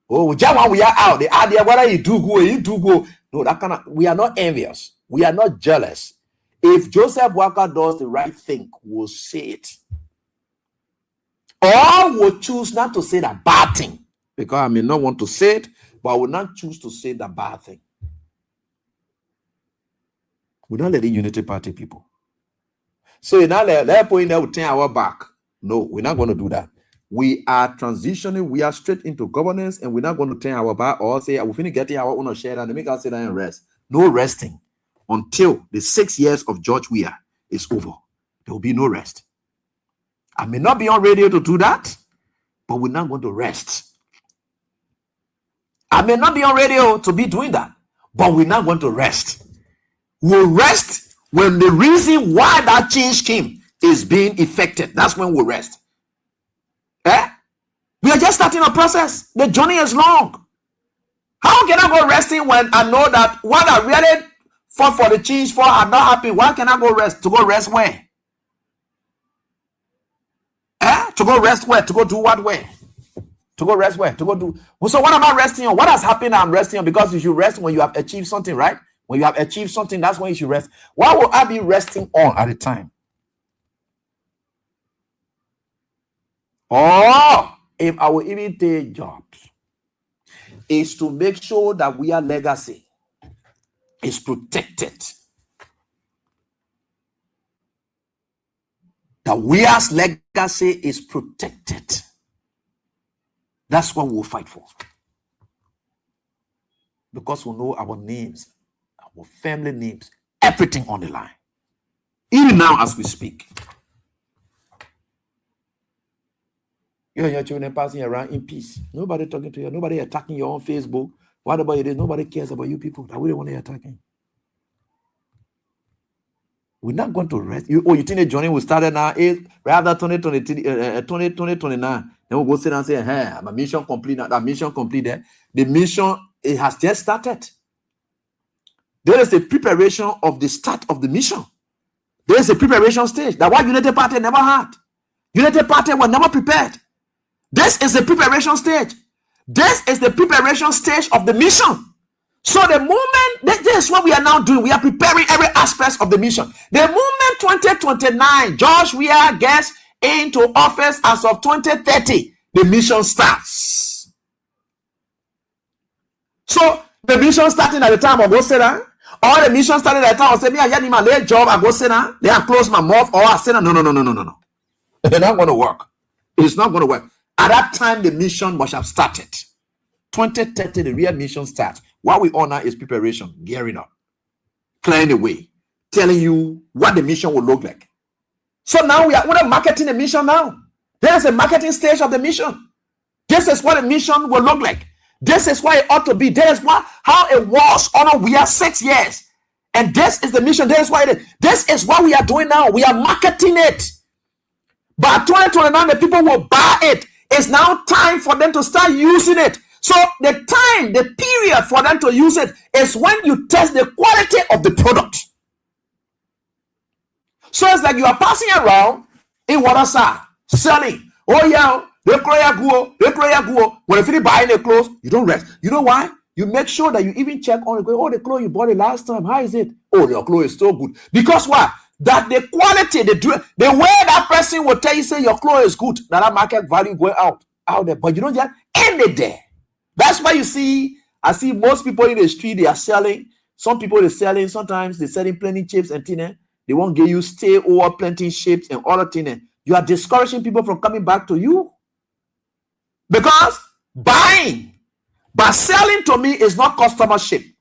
Oh, we just want we are out. They are there, whether you do go. No, that cannot. We are not envious. We are not jealous. If Joseph Walker does the right thing, we'll say it. Or we'll choose not to say the bad thing. Because I may not want to say it, but I will not choose to say the bad thing. We're not letting Unity Party people. So you're not that point that will turn our back. No, we're not going to do that. We are transitioning. We are straight into governance, and we're not going to turn our back or say, we're finna get our own share and make us sit down and rest. No resting until the 6 years of George Weah is over. There will be no rest. I may not be on radio to do that, but we're not going to rest. I may not be on radio to be doing that, but we're not going to rest. We'll rest when the reason why that change came is being effected. That's when we'll rest. We are just starting a process. The journey is long. How can I go resting when I know that what I really fought for the change for had not happened? Why can I go rest? To go rest where? To go rest where? To go do what where? To go rest where? To go do. So what am I resting on? What has happened I'm resting on? Because you should rest when you have achieved something, right? When you have achieved something, that's when you should rest. What will I be resting on at the time? Oh, if I will even take jobs, is to make sure that we are legacy is protected. That we as legacy is protected. That's what we'll fight for. Because we know our names, our family names, everything on the line. Even now as we speak. You and your children passing around in peace. Nobody talking to you. Nobody attacking you on Facebook. What about it is nobody cares about you people. That we don't want to attack. We're not going to rest. You think the journey will start now? Rather 2029. Then we'll go sit and say, hey, my mission complete now. That mission completed. The mission, it has just started. There is a preparation of the start of the mission. There is a preparation stage. That what United Party never had. United Party was never prepared. This is the preparation stage. This is the preparation stage of the mission. So the moment, this is what we are now doing. We are preparing every aspect of the mission. The moment 2029, George Weah gets into office as of 2030, the mission starts. So the mission starting at the time of Gosena, or the mission started at the time of say, me, I get my late job, I go Gosena, they have closed my mouth, or I say, no. They're not going to work. It's not going to work. At that time, the mission must have started. 2030, the real mission starts. What we honor is preparation, gearing up, clearing the way, telling you what the mission will look like. So now we are marketing the mission now. There's a marketing stage of the mission. This is what the mission will look like. This is what it ought to be. This is how it was. We are 6 years. And this is the mission. This is what it is. This is what we are doing now. We are marketing it. By 2029, the people will buy it. It's now time for them to start using it. So the period for them to use it is when you test the quality of the product. So it's like you are passing around in Wadasa, selling. Oh yeah, they play go. When you finish buying the clothes, you don't rest. You know why? You make sure that you even check on it. Oh, the clothes you bought it last time. How is it? Oh, your clothes is so good. Because what? That the quality, the way that person will tell you, say your clothes is good, that market value going out there. But you don't just end it there. That's why I see most people in the street, they are selling. Some people are selling, sometimes they're selling plenty chips and things. They won't give you stay over plenty chips and other things. You are discouraging people from coming back to you. Because buying, but selling to me is not customership.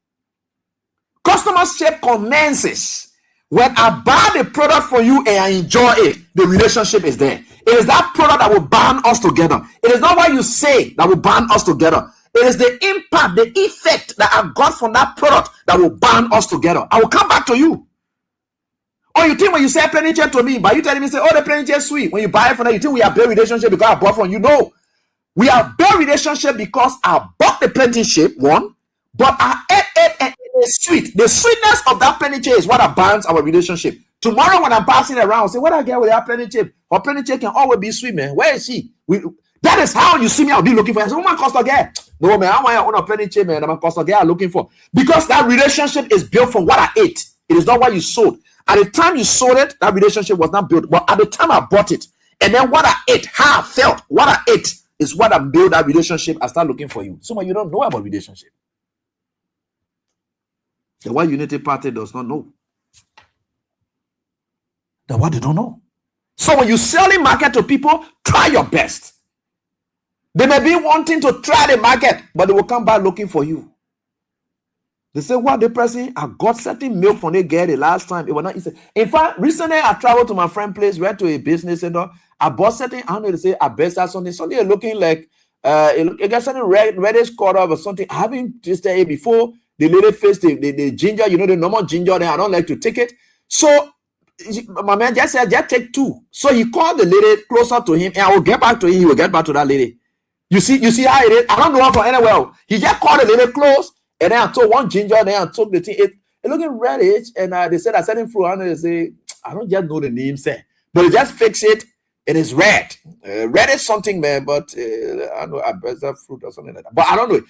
Customership commences when I buy the product from you and I enjoy it. The relationship is there. It is that product that will bond us together. It is not what you say that will bond us together. It is the impact, the effect that I got from that product that will bond us together. I will come back to you. Or you think when you say penny check to me, but you telling me, say, oh, the penny check sweet. When you buy it from that, you think we have built relationship because I bought from you. No. We have built relationship because I bought the penny chip, one, but I ate it and it is sweet. The sweetness of that penny chip is what bonds our relationship. Tomorrow when I'm passing around, say, what I get with that penny chip? Or penny chip can always be sweet, man. Where is she? That is how you see me. I'll be looking for. I say, woman cost a girl. No, man, I want to own a penny chip, man. I'm a cost a girl I'm looking for. Because that relationship is built from what I ate. It is not what you sold. At the time you sold it, that relationship was not built. But at the time I bought it, and then what I ate, how I felt, what I ate is what I built that relationship. I start looking for you. So when you don't know about relationship, the one Unity Party does not know. The what they don't know. So when you selling market to people, try your best. They may be wanting to try the market, but they will come back looking for you. They say, what the person, I got certain milk from the girl the last time. It was not easy. In fact, recently I traveled to my friend's place, went to a business center. I bought certain, I don't know, they say, I best have something. Something looking like, it got something reddish color or something. I haven't tasted it before. The lady faced the ginger, you know, the normal ginger, then I don't like to take it. So, my man just said, just take 2. So he called the lady closer to him, and I will get back to him. He will get back to that lady. You see how it is? I don't know her from anywhere. He just called the lady close. And then I took one ginger, then I took the thing. It looking reddish, and they said I sent him through. And they say I don't just know the name, say, but they just fix it, and it's red. Red is something, man, but I know I better fruit or something like that. But I don't know it.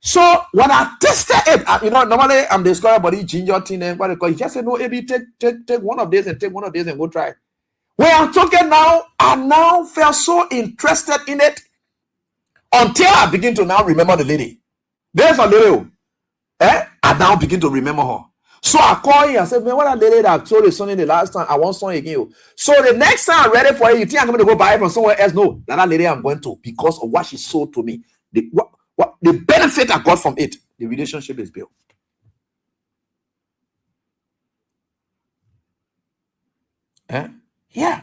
So when I tested it, normally I'm discovered about the ginger thing and what they call it. He just said, no, Abby, take one of these and take one of these and go try it. When I'm talking now, I now felt so interested in it until I begin to now remember the lady. There's a lady. I now begin to remember her. So I call him and said, man, what that lady that told you something the last time, I want something again. So the next time I'm ready for it, you think I'm going to go buy it from somewhere else? No, that lady I'm going to, because of what she sold to me. The benefit I got from it, the relationship is built. Yeah.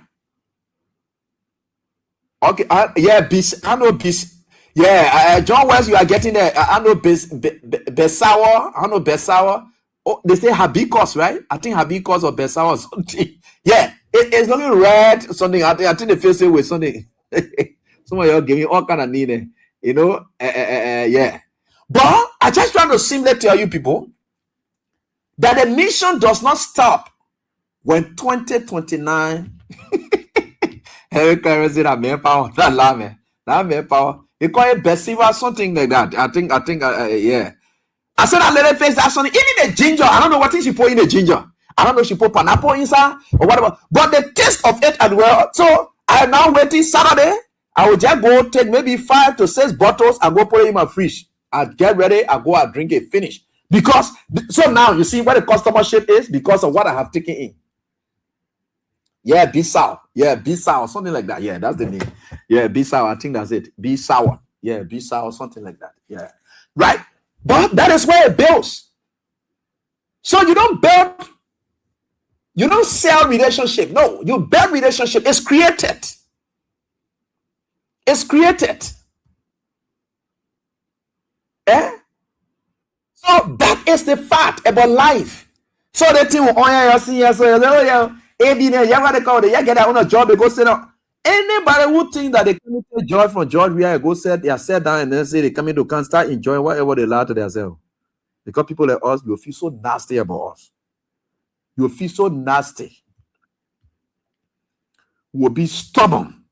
Okay, I know this. Yeah, John West, you are getting there. I know Besauer. I know Besauer. Oh, they say Habikos, right? I think Habikos or Besa or something. Yeah, it's looking red. Something. I think the face with something. Some of y'all giving all kind of need, you know. Yeah, but I just trying to simply tell you people that the mission does not stop when 2029. Every currency that manpower, that manpower. You call it Besiva, something like that. I think, yeah. I said that little face, that's something. Even the ginger, I don't know what thing she put in the ginger. I don't know if she put pineapple inside or whatever. But the taste of it as well. So I am now waiting Saturday. I will just go take maybe 5 to 6 bottles and go put it in my fridge. I get ready, I go and drink it, finish. Because so now you see what the customer shape is because of what I have taken in. Yeah, be sour. Yeah, be sour, something like that. Yeah, that's the name. Yeah, be sour. I think that's it. Be sour. Yeah, be sour, something like that. Yeah, right. But that is where it builds. So you don't build, you don't sell relationship. No, you build relationship. It's created. It's created. Eh? So that is the fact about life. So the thing will get on a job, they go sit down. Anybody who think that they can take joy from George, where I go said they are set down and then say they come into can start enjoying whatever they allow to themselves. Because people like us will feel so nasty about us. You will feel so nasty. Will be stubborn.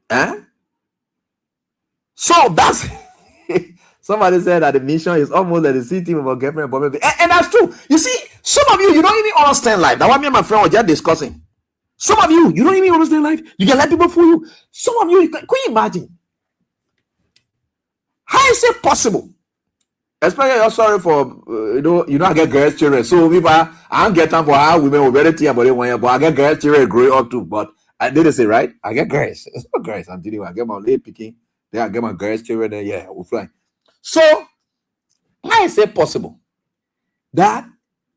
Eh? So that's somebody said that the mission is almost like the city of a girlfriend, and that's true. You see, some of you don't even understand life. That's what me and my friend were just discussing. Some of you don't even understand life. You can let people fool you. Some of you can you imagine? How is it possible? Especially you're sorry for I get girls children. So people I don't get time for how women will very tear about 1 year, but I get girls children growing up too. But I didn't say right. I get girls. It's not girls. I'm telling you, I get my late picking. Then I get my girls children. Then yeah, we'll fly. So how is it possible that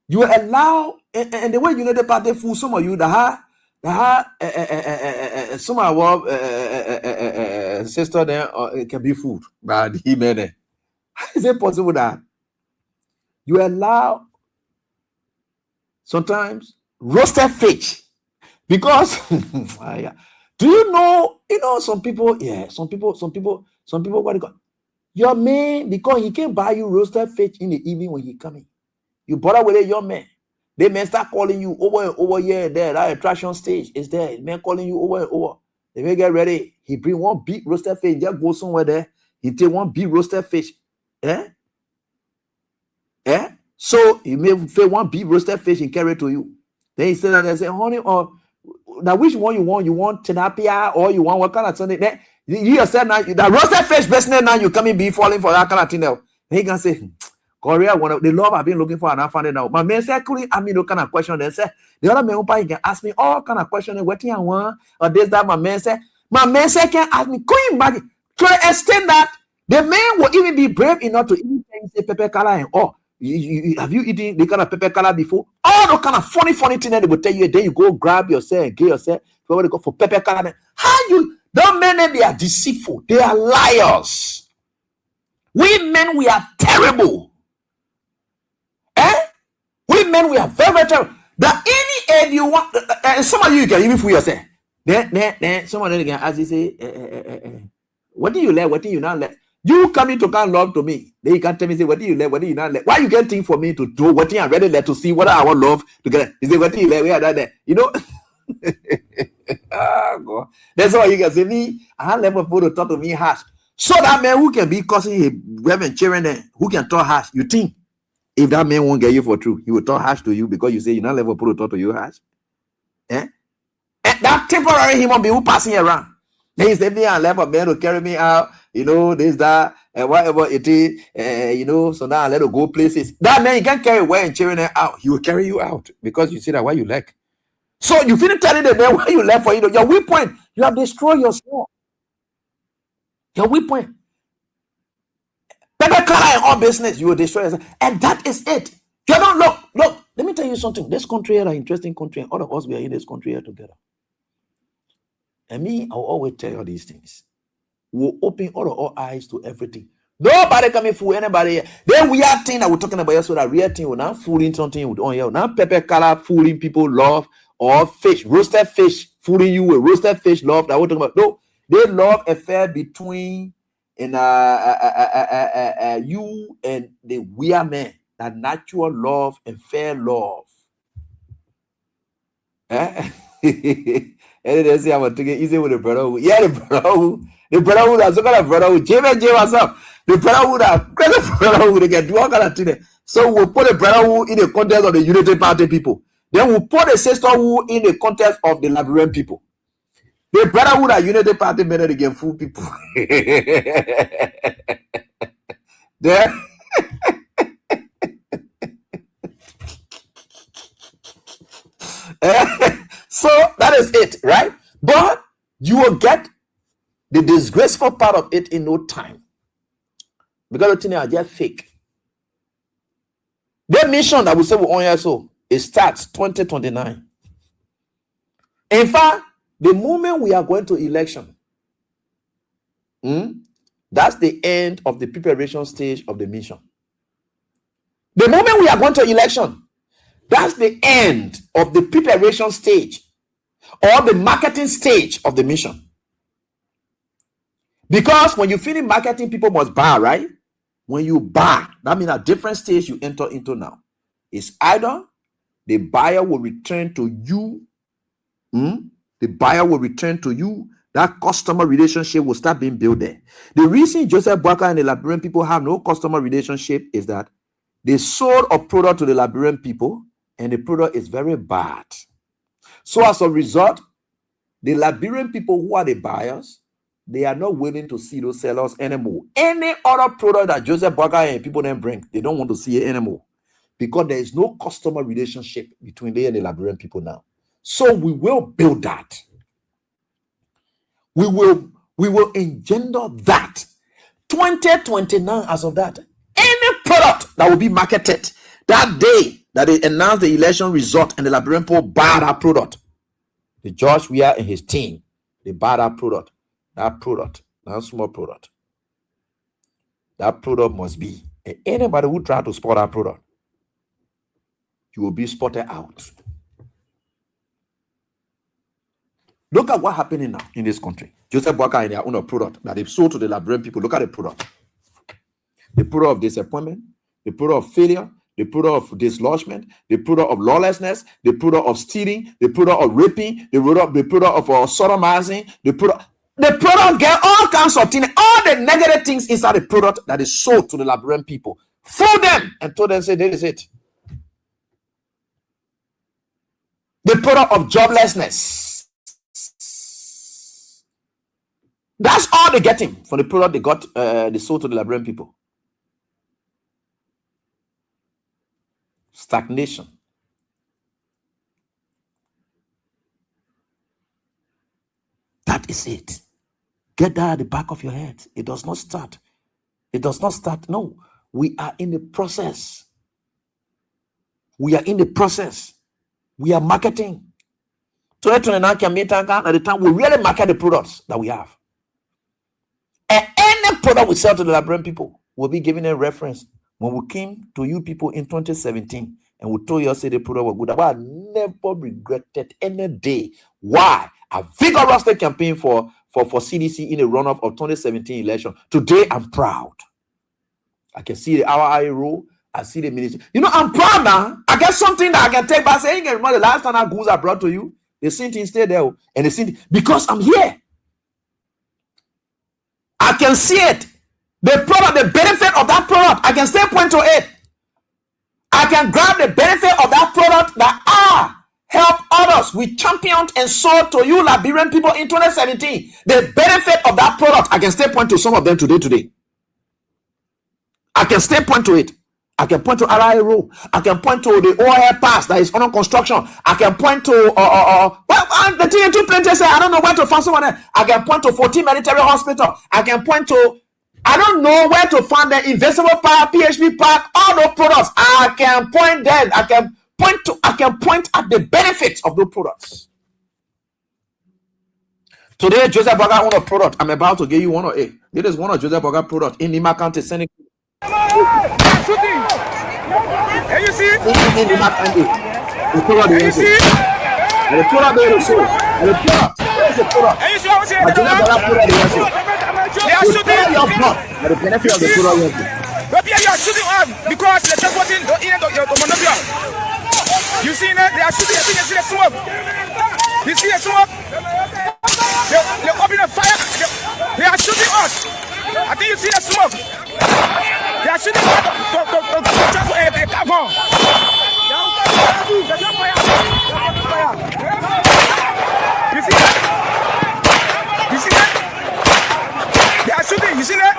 you allow and the way you know the party fool some of you some of our sister there can be fooled by the man. How is it possible that you allow sometimes roasted fish? Because do you know some people what they call your man, because he can't buy you roasted fish in the evening when he coming. You bother with it, your man. They may start calling you over and over here and there. That attraction stage is there. Man calling you over and over. They may get ready. He bring one big roasted fish. Just go somewhere there. He take one big roasted fish. So he may say one big roasted fish and carry it to you. Then he said that they say, honey, or now which one you want? You want tilapia or you want what kind of something? Then you yourself now that roasted fish business now you coming be falling for that kind of thing now. Then he can say, Korea, one of the love I've been looking for and I found it now. My man said, couldn't ask me no kind of question. Then said the other man he can ask me all kind of questions. What do you want? Or this, that. My man said can ask me. Could you imagine? To the extent that the man will even be brave enough to even say pepper color and have you eaten the kind of pepper color before? All the kind of funny thing that they will tell you. Then you go grab yourself and get yourself where they go for pepper color. How you? Those men, they are deceitful. They are liars. We men, we are terrible. We men, we are very, very terrible. That any age you want, and some of you can even fool yourself. Then someone can ask you say, what do you like? What do you not like? You coming to come love to me. Then you can tell me, say, what do you like? What do you not like? Why you get things for me to do? What do you ready like to see what I want love together? You say, what do you like? We are that. You know? God. That's all you can say. Me, I have never put to talk to me harsh. So that man who can be causing him women children there, who can talk harsh, you think if that man won't get you for true, he will talk harsh to you because you say you're not level put to talk to you harsh? And that temporary he won't be who passing around. Then he said me and left a man to carry me out, this, that, and whatever it is, so now I let her go places. That man, you can't carry away and children out. He will carry you out because you see that why you like. So you finish telling the man why you left for your weak point. You have destroyed yourself. Your weak point. Better color in all business, you will destroy yourself. And that is it. You don't look. Let me tell you something. This country is an interesting country, and all of us we are in this country here together. And me, I will always tell you these things. We'll open all of our eyes to everything. Nobody coming fool anybody. Then weird thing that we're talking about, so that real thing, we're not fooling something with on here. Not pepper color fooling people love, or fish, roasted fish fooling you with roasted fish love. That we're talking about. No, they love affair between you and the weird man. That natural love and fair love. And they say I'm taking easy with the brother. Yeah, the brother who that's got a brother who Jim and Jim what's up. The brother who that brother who they can do all kind of things. So we'll put the brother who in the context of the Unity Party people. Then we'll put the sister who in the context of the Liberian people. The brother who that Unity Party made again fool people. There. So that is it, right? But you will get the disgraceful part of it in no time, because the thing are just fake. The mission that we say we on here, so it starts 2029. In fact, the moment we are going to election, that's the end of the preparation stage of the mission. The moment we are going to election, that's the end of the preparation stage or the marketing stage of the mission. Because when you finish marketing, people must buy, right? When you buy, that means a different stage you enter into now. It's either the buyer will return to you, the buyer will return to you, that customer relationship will start being built there. The reason Joseph Boakai and the Liberian people have no customer relationship is that they sold a product to the Liberian people, and the product is very bad. So as a result, the Liberian people who are the buyers, they are not willing to see those sellers anymore. Any other product that Joseph Boakai and people then bring, they don't want to see it anymore, because there is no customer relationship between they and the Liberian people now. So we will build that. We will engender that. 2029 as of that. Any product that will be marketed that day that they announce the election result and the Liberian people buy that product, the George Weah and his team, they buy that product, that small product. That product must be, and anybody who try to spot that product, you will be spotted out. Look at what's happening now in this country. Joseph Boakai and their own product that they've sold to the Liberian people. Look at the product. The product of disappointment, the product of failure, the product of dislodgement, the product of lawlessness, the product of stealing, the product of raping, the product of sodomizing, the product get all kinds of things, all the negative things inside the product that is sold to the Liberian people. Fool them and told them, say, this is it. The product of joblessness. That's all they're getting from the product they got, they sold to the Liberian people. Stagnation. That is it. Get that at the back of your head. It does not start. It does not start. No, we are in the process. We are in the process. We are marketing. 2029 can be at the time we really market the products that we have. And any product we sell to the Liberian people will be given a reference. When we came to you people in 2017 and we told you say the product was good, I never regretted any day. Why? I vigorously campaigned for CDC in the runoff of 2017 election. Today I'm proud. I can see the RIA role. I see the ministry. You know, I'm proud now. I get something that I can take back. Saying, remember the last time that goods I brought to you, the same thing stay there, and the same because I'm here. I can see it. The product, the benefit of that product, I can still point to it. I can grab the benefit of that product that help others. We championed and sold to you Liberian people in 2017. The benefit of that product, I can still point to some of them today. I can still point to it. I can point to RIRO. I can point to the OIL pass that is under construction. I can point to the thing too plenty say I don't know where to find someone else. I can point to 14 military hospital. I can point to I don't know where to find the investable park, PHP park, all those products. I can point them. I can point at the benefits of those products. Today, Joseph Burger own a product. I'm about to give you one of it. This is one of Joseph Burger product in Lima County, Senegal. Shooting. Can you see? In Lima County. The product Can you see? and the product they also. And the product. Where's the product? Can you see what I'm saying? But Joseph Burger product they also. They are You shooting. tell your blood. But the benefit of the product they also. Rabia, you are shooting on because the transporting the end of your monopia. You see that? They are shooting. You see the smoke. You see the smoke? They're opening a fire. They are shooting us. I think you see the smoke. They are shooting us. Come on. You see that? You see that? They are shooting. You see that?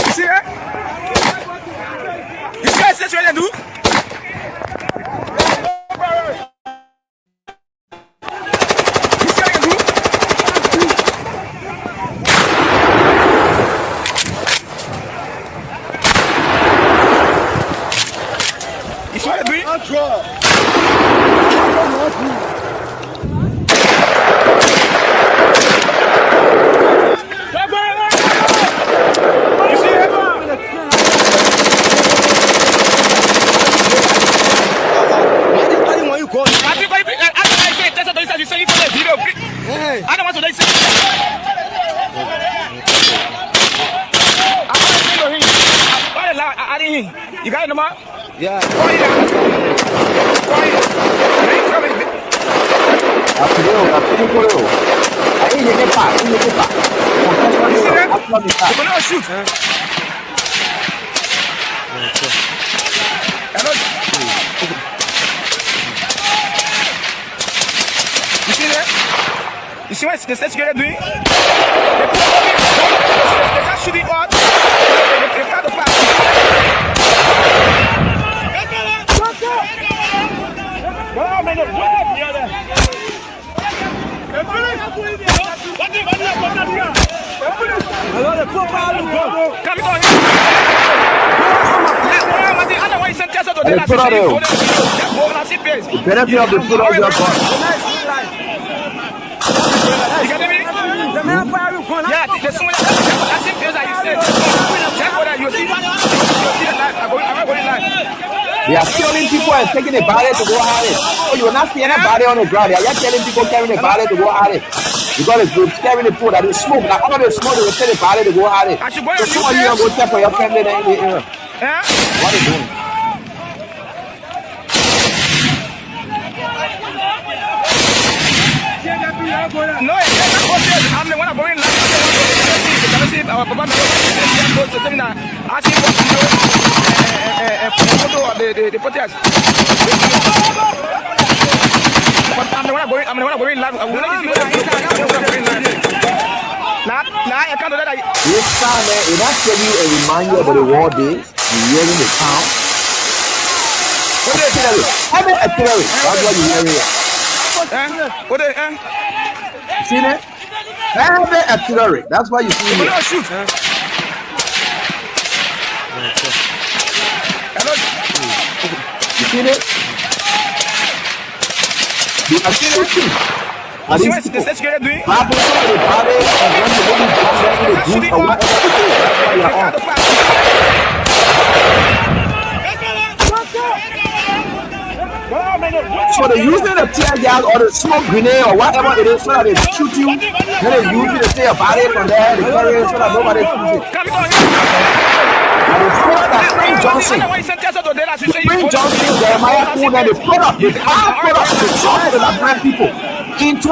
You see that? You see what they do? You got it, Lamar? Yeah. Shoot. You see that? You see what the state together doing? They start shooting on. They start the pass. The benefit of the product you are got. You get me? Yeah, there's so many things that you said. That's what you see. You see the life. I'm going live. They are killing people and taking a barrel to go at it. Oh, you're not seeing a barrel on the ground. They are just telling people carrying a barrel to go at it. Because it's carrying the food that is smoke. Now, all of the smoke, they will tell the barrel to go at it. So, some of you are going to tell for your family in the area. What are they doing? No, I'm the one going live. Our papa goes to seminar. Asking for a photo of the protest. But I'm the one going live. I'm going live. Now, I can't do that. This time, it has to be a reminder of the war days. You're hearing the sound. Artillery. Heavy artillery. That's what you're hearing. See that? Heavy artillery. That's why you see it. Shoot. You see it? They are shooting. You see what the state together doing? So they're using the tear gas or the smoke grenade or whatever it is so that they shoot you. Then they use it to stay a body from there. They carry it so that nobody shoots it. And the product that Spring Johnson, Jeremiah Poon, and the product, the product, the source of the black people in 2021.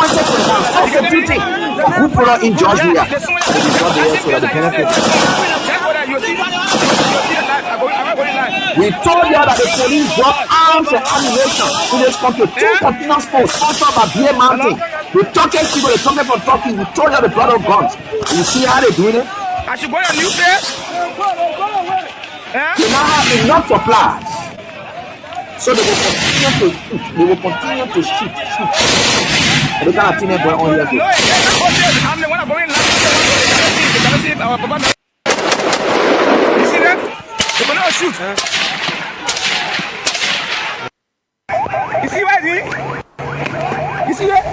That's the two things. Who product in Georgia? That is what they also the benefit. We told you that the police brought arms and ammunition to this country. 2 continuous posts sponsored by Beer Mountain. The Turkish people, they coming from Turkey. We told you the blood of guns. You see how they're doing it? I should go on a new place. They now have enough supplies. So they will continue to shoot. They will continue to shoot. And they can't think about on here. I'm the one going live. You see that? They're going to shoot. You see what I do? You see it?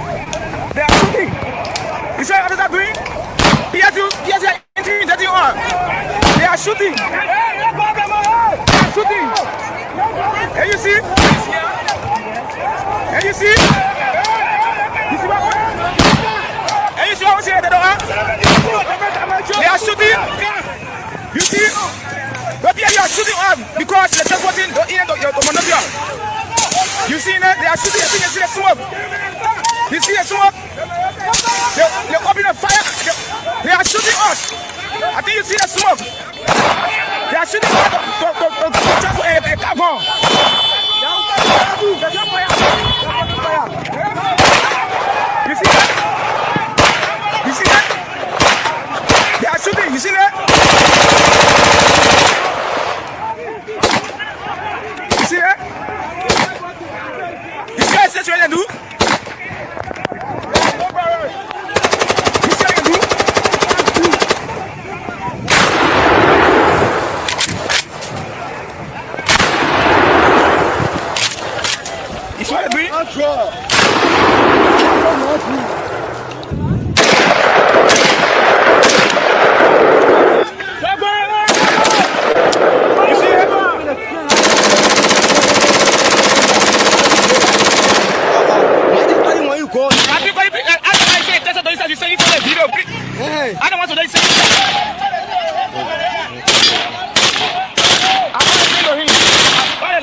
They are shooting. You see what they are doing? Yes, entering that you are. They are shooting. They are shooting. And you see? And you see? You see what? And you see what we see at the door? They are shooting. You see? But here you are shooting on because they're just watching the end of your monopia. You see that? They are shooting. You see the smoke. You see the smoke? They're opening a fire. They are shooting us. I think you see the smoke. They are shooting us to a car bomb. You see that? You see that? They are shooting. You see that? You see that? You see what they do? I don't want to say.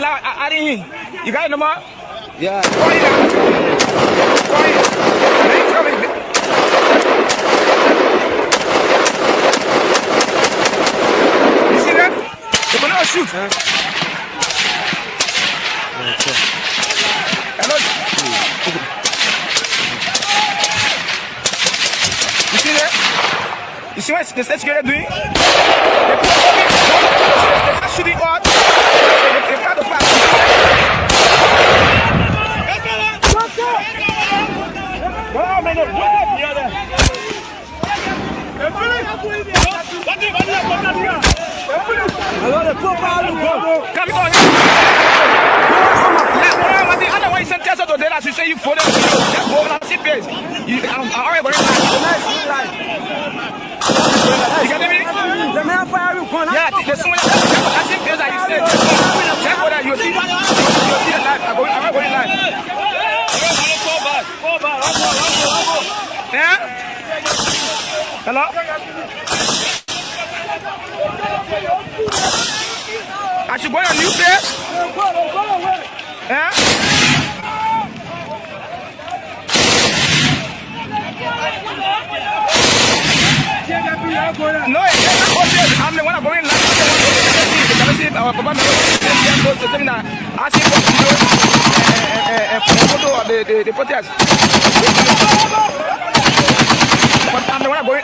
I didn't hear. You got it, Lamar? Yeah. You see that? They're going to shoot. Hello? You see that? You see what the state security doing? They start shooting on. They got the flag. You say you follow the page. You got me? Yeah, the someone that page that you said. Check what you see. You see the life. I'm going live. Yeah? Hello? I should go on new page. Yeah? No, I'm the one going live. Our Papa goes to seminar. Asking for a photo of the protest. But I'm the one going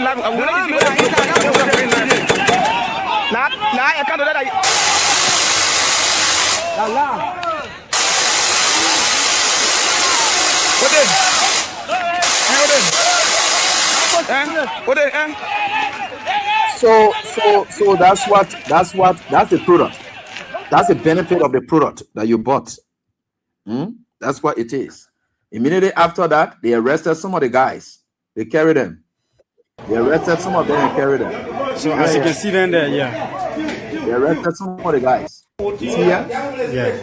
live. I'm going to give you a Nah, I can't do that. So that's the product. That's the benefit of the product that you bought. That's what it is. Immediately after that, they arrested some of the guys. They carried them. They arrested some of them and carried them. So as you can see them there, yeah. They arrested some of the guys. You see here? Yeah.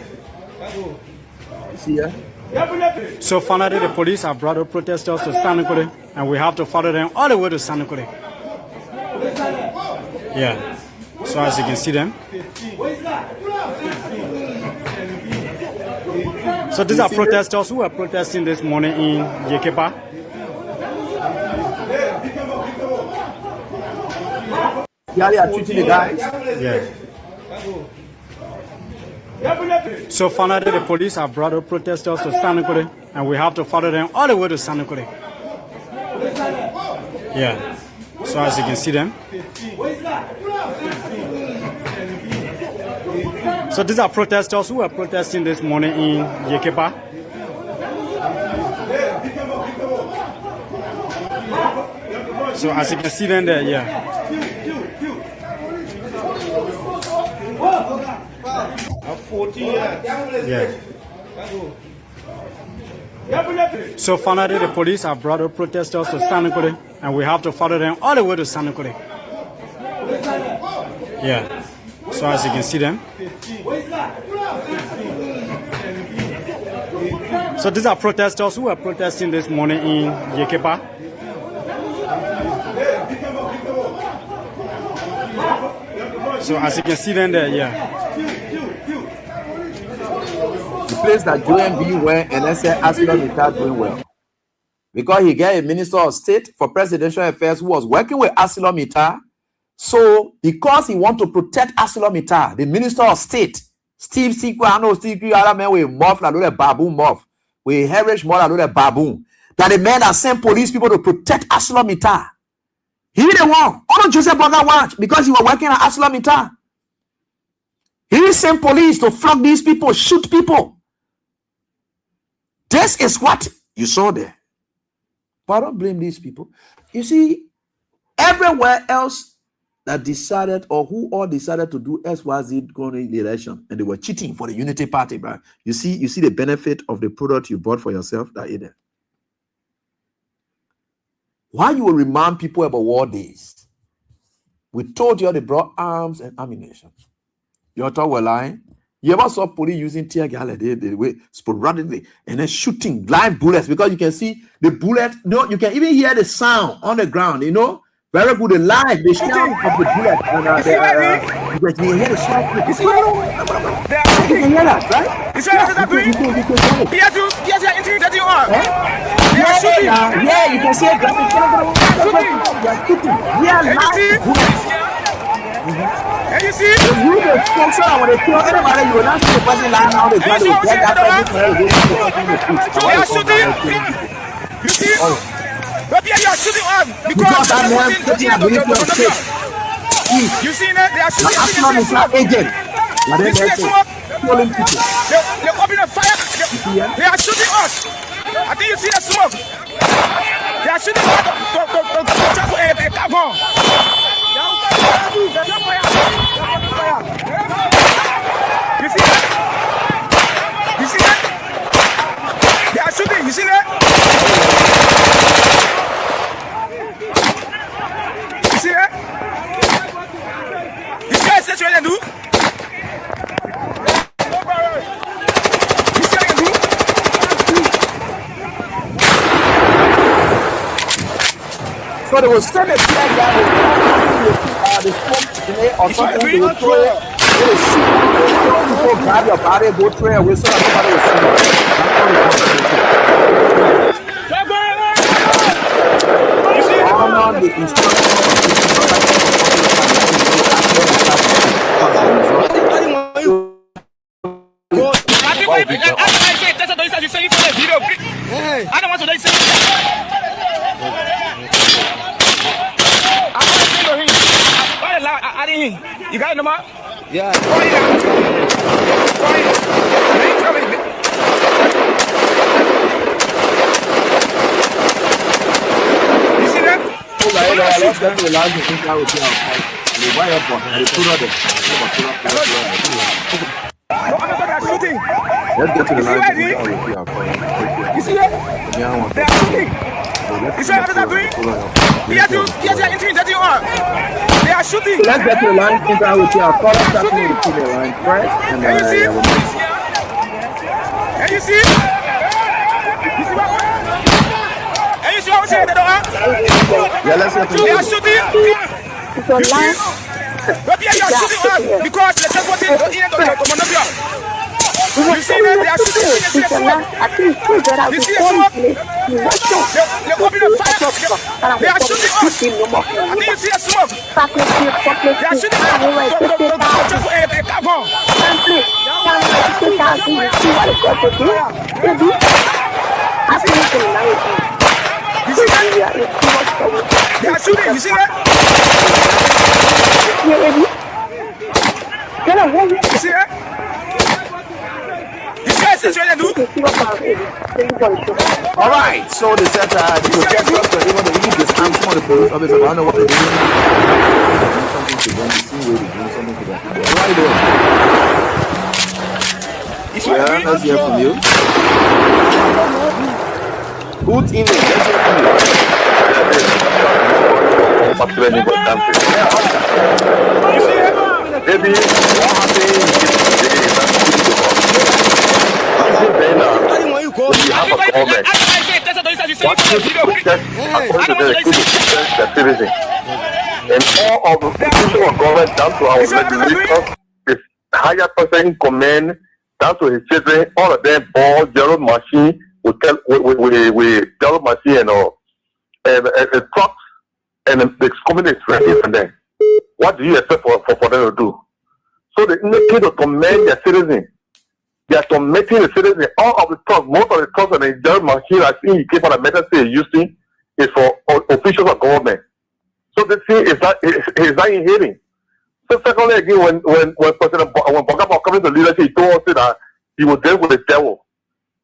You see here? So finally, the police have brought the protesters to Sanukure, and we have to follow them all the way to Sanukure. Yeah. So as you can see them. So these are protesters who are protesting this morning in Yekepa. Yeah, they are treating the guys. Yeah. So finally, the police have brought the protesters to Sanukure, and we have to follow them all the way to Sanukure. Yeah. So as you can see them. So these are protesters who are protesting this morning in Yekepa. So as you can see them there, yeah. Yeah. So finally, the police have brought up protesters to Sanukule, and we have to follow them all the way to Sanukule. Yeah. So as you can see them. So these are protesters who are protesting this morning in Yekepa. So as you can see them there, yeah. The place that Joe B went and I said Asylum is doing well. Because he got a minister of state for presidential affairs who was working with Asylum Ita. So because he want to protect Asylum Ita, the minister of state, Steve Sikwa, I know Steve other men with muff, like a baboon muff, with heritage more like a baboon. That the men that send police people to protect Asylum Ita. He the one. Oh, Joseph Boga watch because he was working at Asylum Ita. He sent police to flog these people, shoot people. This is what you saw there. But I don't blame these people. You see, everywhere else that decided or who all decided to do XYZ going election and they were cheating for the Unity Party, bro. You see the benefit of the product you bought for yourself that is there. Why you will remind people about war days? We told you they brought arms and ammunition. You thought we're lying? You ever saw police using tear gas the way sporadically and then shooting live bullets because you can see the bullet. No, you can even hear the sound on the ground. You know, very good. The live, the sound of the bullet. And you hear the sound. You can hear that, right? You see what they're doing? Yes, you're intimidating you are. They are shooting. Yeah, you can see it. They are shooting. Yeah, live. And you see? You the sponsor when they kill everybody, you will not see the person lying on the ground. They are shooting. You see? But yeah, you are shooting on because I'm taking a belief of faith. You see that? They are shooting. Asylum is not agent. You see the smoke? They're opening a fire. They are shooting us. I think you see the smoke. They are shooting us. Come on. You see that? You see that? They are shooting. You see that? You see that? You see what they do? You see what they do? So they will send a flag down the smoke or something. They will throw it. They will shoot. People grab your body, go throw it away so that nobody will see it. Honor the instructions I don't want to say I didn't. You got it, Nama? Yeah. You see that? Let's get to the last thing I will do. The wire point and the two of them. Let's get to the last thing I will do. You see that? They are shooting. You see what they're doing? Yes, you're intimidating you are. They are shooting. So let's get to the line thing I will do. I'll follow starting with the line first. And you see? And you see? You see what? And you see what I'm saying? Yeah, let's get to they are shooting. You see? But yeah, you are shooting us because let's just watch it. You see that they are shooting. You see the smoke. You see the smoke. They're opening a fire. They are shooting us. I think you see the smoke. They are shooting us. Come on. You see that? They are shooting. You see that? You see that? All right, so they said the protesters were able to leave this time. Some of the police officers, I don't know what they're doing. Something to them, see where they're doing something to them. Right there. Yeah, let's hear from you. Who's in it? Maybe what happened we have a government. What should protect according to the citizens? And all of the official of government down to our legislators, the higher person in command, down to his children, all of them ball, Gerald machine, with Gerald machine and trucks, and the community is ready for them. What do you expect for them to do? So they need to command their citizens. They are tormenting the citizens. All of the trucks, most of the trucks and the Gerald machine I think he came from the United States using is for officials of government. So this thing is not inhaling. So secondly, again, when President Bogaba coming to leadership, he told us that he was there with the devil.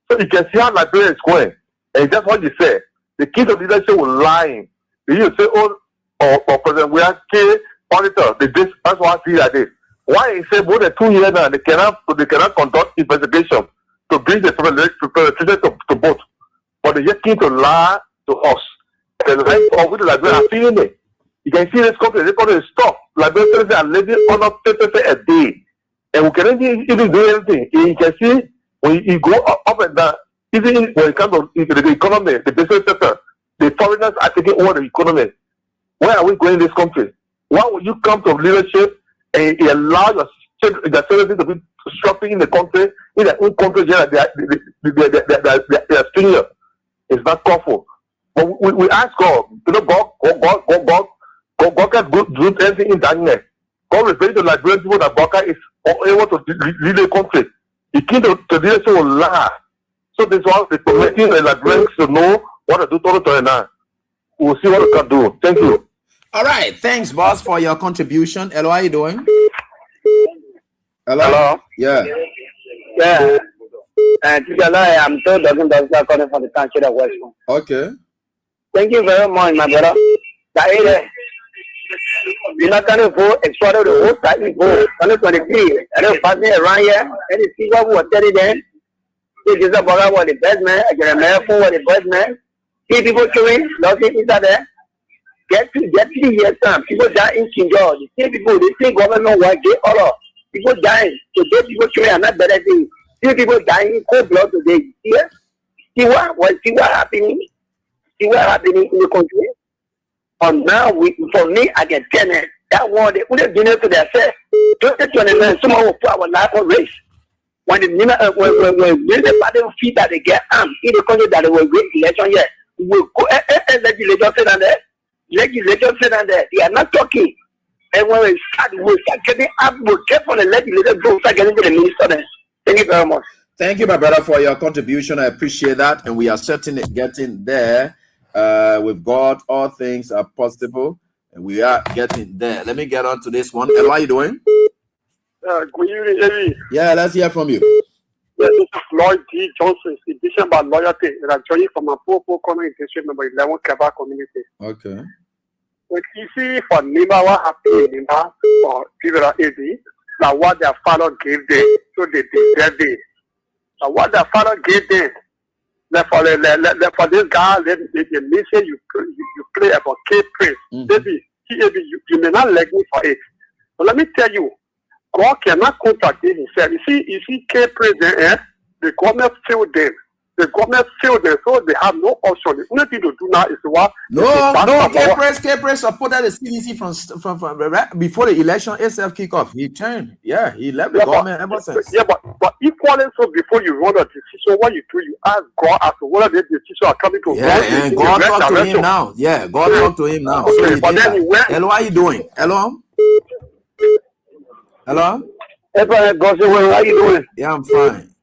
So you can see how Liberia is going. And that's what you said. The key to leadership was lying. You say, or President, we are key auditor. That's why I see like this. Why he said more than 2 years now they cannot conduct investigation to bring the president to both. But they just keep to lie to us. The life of the Liberia are feeling it. You can see this country, this country is stop. Liberians are living under 50 a day. And we cannot even do anything. You can see when you go up and down, even when it comes to the economy, the business sector, the foreigners are taking over the economy. Where are we going in this country? Why would you come to leadership and allow your citizens to be shopping in the country, in their own country, they are senior? It's not lawful. But we ask God, God can do anything in darkness. God reveals to Liberian people that Baka is able to lead the country. The king to leadership will lie. So this was the committee and Liberians to know what to do to now. We'll see what we can do. Thank you. All right. Thanks, boss, for your contribution. Hello, how are you doing? Hello? Yeah. Yeah. I'm still talking to calling from the country of West. Okay. Thank you very much, my brother. You're not going to go explore the whole side. We go 2023. I don't pass me around here. And the people who are telling them, this is about what the best man, I can remember what the best man. See people killing, lots of people there. Get 3 years time. People die in King George. See people, they think government work, they all up. People dying. Today people killing are not better things. See people dying in cold blood today. See what happening? See what happening in the country? And now, for me, I can tell them that one, they would have been able to themselves. 2029, someone will put our life on risk. When the party feel that they get armed in the country that they will win election yet, we will go and legislature sit down there. Legislature sit down there. They are not talking. And when we start getting up, we'll get from the legislature to start getting to the minister then. Thank you very much. Thank you, my brother, for your contribution. I appreciate that. And we are certainly getting there. With God, all things are possible. And we are getting there. Let me get on to this one. How are you doing? Good evening, Eddie. Yeah, let's hear from you. Yeah, this is Lloyd D. Johnson, edition about loyalty. And I'm joining from a Popo Corner District number 11, Kaba community. Okay. But you see, for Nima, what happened in Nima or people are easy, now what their father gave them, so they did their day. Now what their father gave them, for this guy, the message you play about K-Prince, maybe you may not like me for it. But let me tell you, God cannot contradict himself. You see K-Prince, the government failed them. The government failed them, so they have no option. The only thing to do now is what? No. K-Prince supported the CDC from before the election itself kick off. He turned. Yeah, he left the government ever since. Yeah, but equally so, before you run a decision, what you do, you ask God as to whether the decision are coming to and God talk to him now. Yeah, God talk to him now. Okay, so but then he went. Hello, how are you doing? Hello? Hey, how are you doing? Yeah, I'm fine.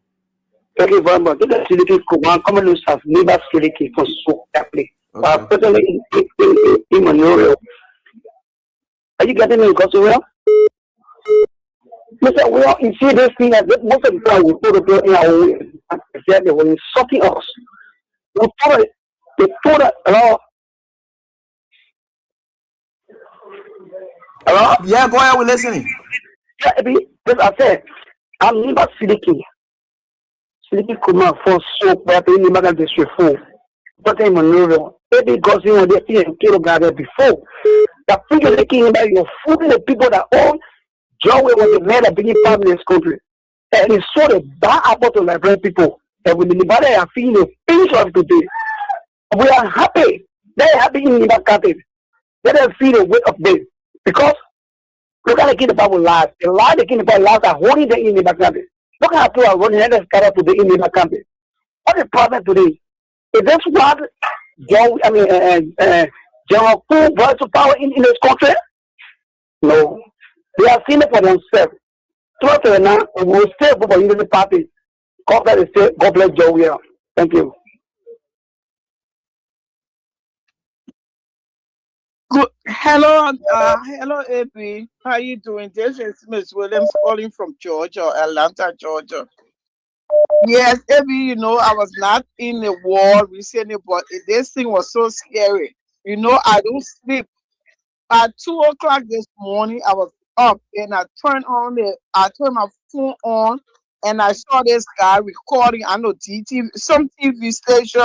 Thank you very much. This is Siliki Kuman. Commoners have never Siliki for so happily. Personally, in Manoro. Are you getting me, Gosuel? Mr. Well, you see this thing that most of the time we put it in our way. They were insulting us. They put it, hello? Hello? Yeah, go ahead, we're listening. Yeah, as I said, I'm never Siliki. Siliki Kuman for so happy in the Magan District 4. But I'm maneuver. Maybe because you know they see a kilogram before. The figure taking about your food the people that own Joe was the man that began farming in this country. And he saw the bad apple to Liberian people. And when the Nevada are feeling the pinch of today, we are happy. They're happy in the country. Let them feel the weight of this. Because look at the king about lives. The lie the king about lives are holding the in the country. Look at people are running and scatter to the Indian country. What is the problem today? Is this what General Fu brought to power in this country? No. They have seen it for themselves. Trust it now, we will stay for the Unity Party. God bless Joe. Thank you. Good. Hello, hello, AB. How you doing? This is Miss Williams calling from Georgia, Atlanta, Georgia. Yes, AB, you know, I was not in the war recently, but this thing was so scary. You know, I don't sleep. At 2 o'clock this morning, I was up and I turned my phone on and I saw this guy recording, I know some TV station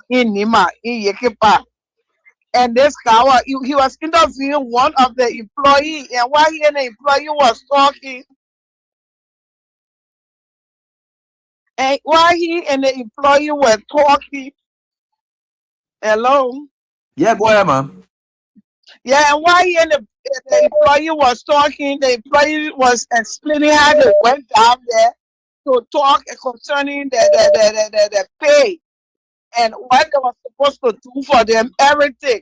in Nima, in Yekepa. And this guy, he was interviewing one of the employees, and while he and the employee was talking, and while he and the employee were talking, hello? Yeah, go ahead, man. Yeah, and while he and the employee was talking, the employee was explaining how they went down there to talk concerning the pay and what they were supposed to do for them, everything.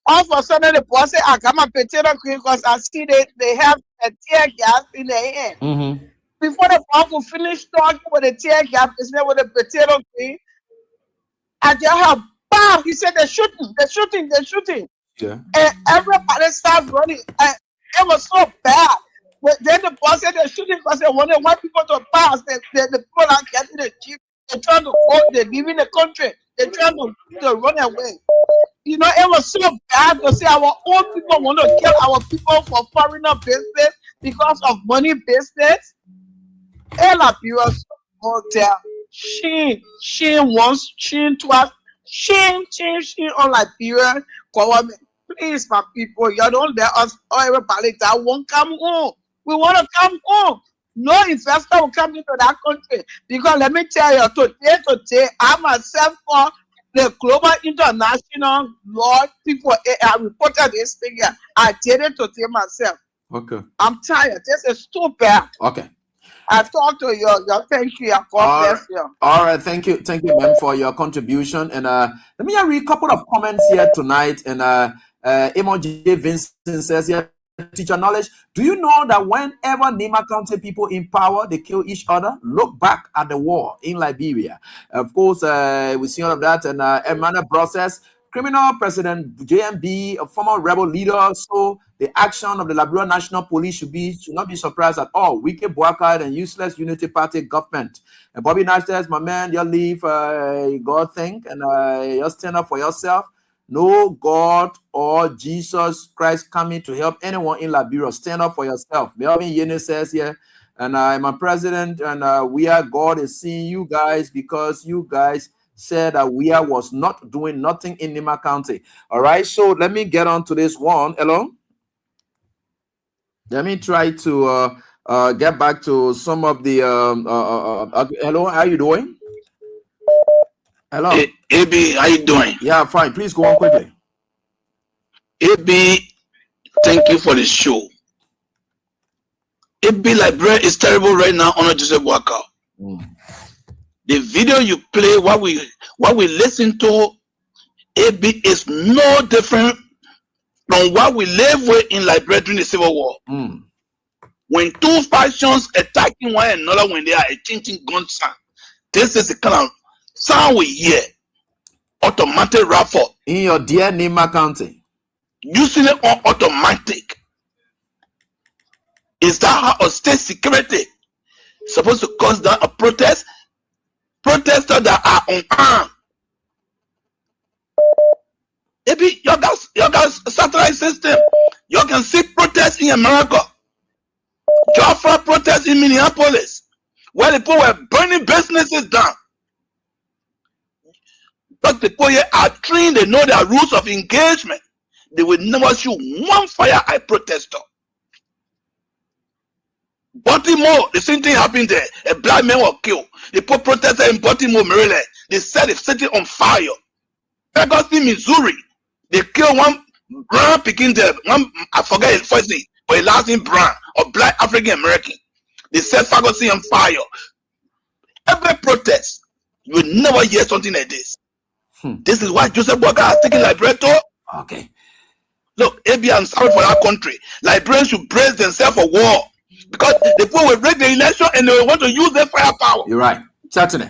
All of a sudden, the boss said, I got my potato cream because I see they have a tear gas in their hand. Mm-hmm. Before the boss could finish talking with the tear gas, with the potato cream, I just heard, bam! He said, they're shooting. Yeah. And everybody started running. And it was so bad. But then the boss said they're shooting because they wanted white people to pass. The people are getting the jeep. They're trying to go, they're leaving the country. They're trying to run away. You know, it was so bad to see our own people want to kill our people for foreigner business because of money business. And Liberia hotel. She once, she twice, she on Liberia government. Please, my people, you don't let us everybody that won't come home. We want to come home. No investor will come into that country. Because let me tell you, today, I myself for the global international law people, I reported this thing here. I did it today myself. Okay. I'm tired. This is too bad. Okay. I talked to you. Thank you. God bless you. All right. Thank you, ma'am, for your contribution. And let me read a couple of comments here tonight. And Emo J. Vincent says here, teacher knowledge. Do you know that whenever Nima County people in power, they kill each other? Look back at the war in Liberia. Of course, we see all of that. And Emmanuel process. Criminal President JMB, a former rebel leader, so the action of the Liberia National Police should not be surprised at all. Wicked, Boakard, and useless Unity Party government. And Bobby Nash says, my man, you leave God think and you stand up for yourself. No God or Jesus Christ coming to help anyone in Liberia. Stand up for yourself. Melvin Yene says here, and I'm a president, and we are God is seeing you guys because you guys said that we was not doing nothing in Nima County. All right, so let me get on to this one. Hello. Let me try to get back to some of the hello, how you doing? Hello. Hey, AB, how you doing? Yeah, fine. Please go on quickly. AB, thank you for the show. AB, Liberia is terrible right now on Joseph Boakard. The video you play, what we listen to, AB is no different from what we live with in Liberia during the Civil War. When two factions attacking one another, when they are exchanging guns, this is the kind of sound we hear. Automatic rifle. In your dear Nima County. Using it on automatic. Is that how a state security is supposed to cause down a protest? Protesters that are unarmed. Maybe your guys satellite system. You can see protests in America. Jaffa protests in Minneapolis, where the people were burning businesses down. Because the people here are trained, they know their rules of engagement. They will never shoot one fire eye protester. Baltimore, the same thing happened there. A black man was killed. The poor protester in Baltimore, Maryland, they set the city on fire. Ferguson, Missouri, they killed one brown picking there. One, I forget his first name, but he last name brown or black African American. They set Ferguson on fire. Every protest, you will never hear something like this. This is why Joseph Boakai has taken liberator. Okay. Look, AB, I'm sorry for our country. Liberians should brace themselves for war. Because the people will break the election and they will want to use their firepower. You're right. Certainly.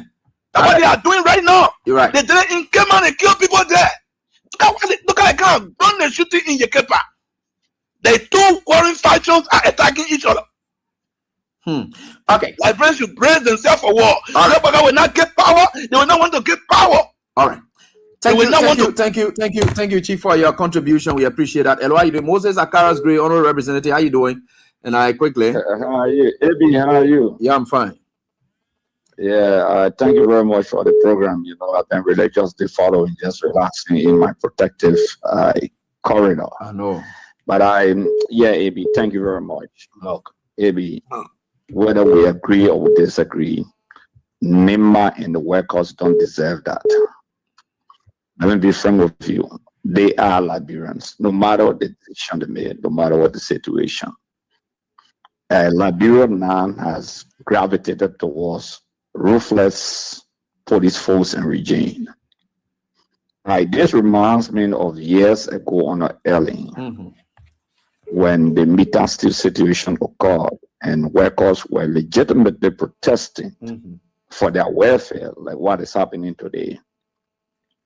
That's what they are doing right now. You're right. They did in Cayman and kill people there. Look at the kind of gun they're shooting in Yekepa. The two warring factions are attacking each other. Okay. Liberians should brace themselves for war. Right. Will not get power. They will not want to get power. All right. Thank you, Chief, for your contribution. We appreciate that. Hello, how you doing? Moses Akaras Gray, Honorable Representative. How you doing? And I quickly. How are you? Ebi, how are you? Yeah, I'm fine. Yeah, thank you very much for the program. You know, I've been religiously following, just relaxing in my protective corridor. I know. But Ebi, thank you very much. Look, Ebi, whether we agree or we disagree, NIMA and the workers don't deserve that. Let me be frank with you. They are Liberians, no matter what the decision they made, no matter what the situation. Liberia now has gravitated towards ruthless police force and regime. Right, this reminds me of years ago on Erling, when the meter steel situation occurred and workers were legitimately protesting for their welfare, like what is happening today.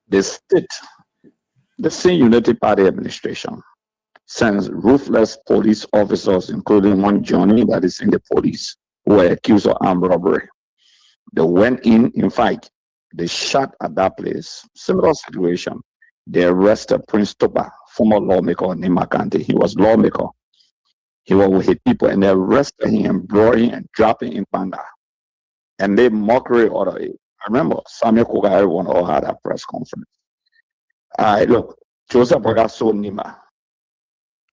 The state, the same Unity Party administration, sends ruthless police officers, including one Johnny that is in the police, who were accused of armed robbery. They went in fact, they shot at that place. Similar situation. They arrested Prince Toba, former lawmaker in Nima County. He was lawmaker. He was with his people, and they arrested him, brought him, and dropped him in Panda. And they mockery out of it. I remember Samuel Koga, everyone all had a press conference. Look, Joseph Boakai sold Nima.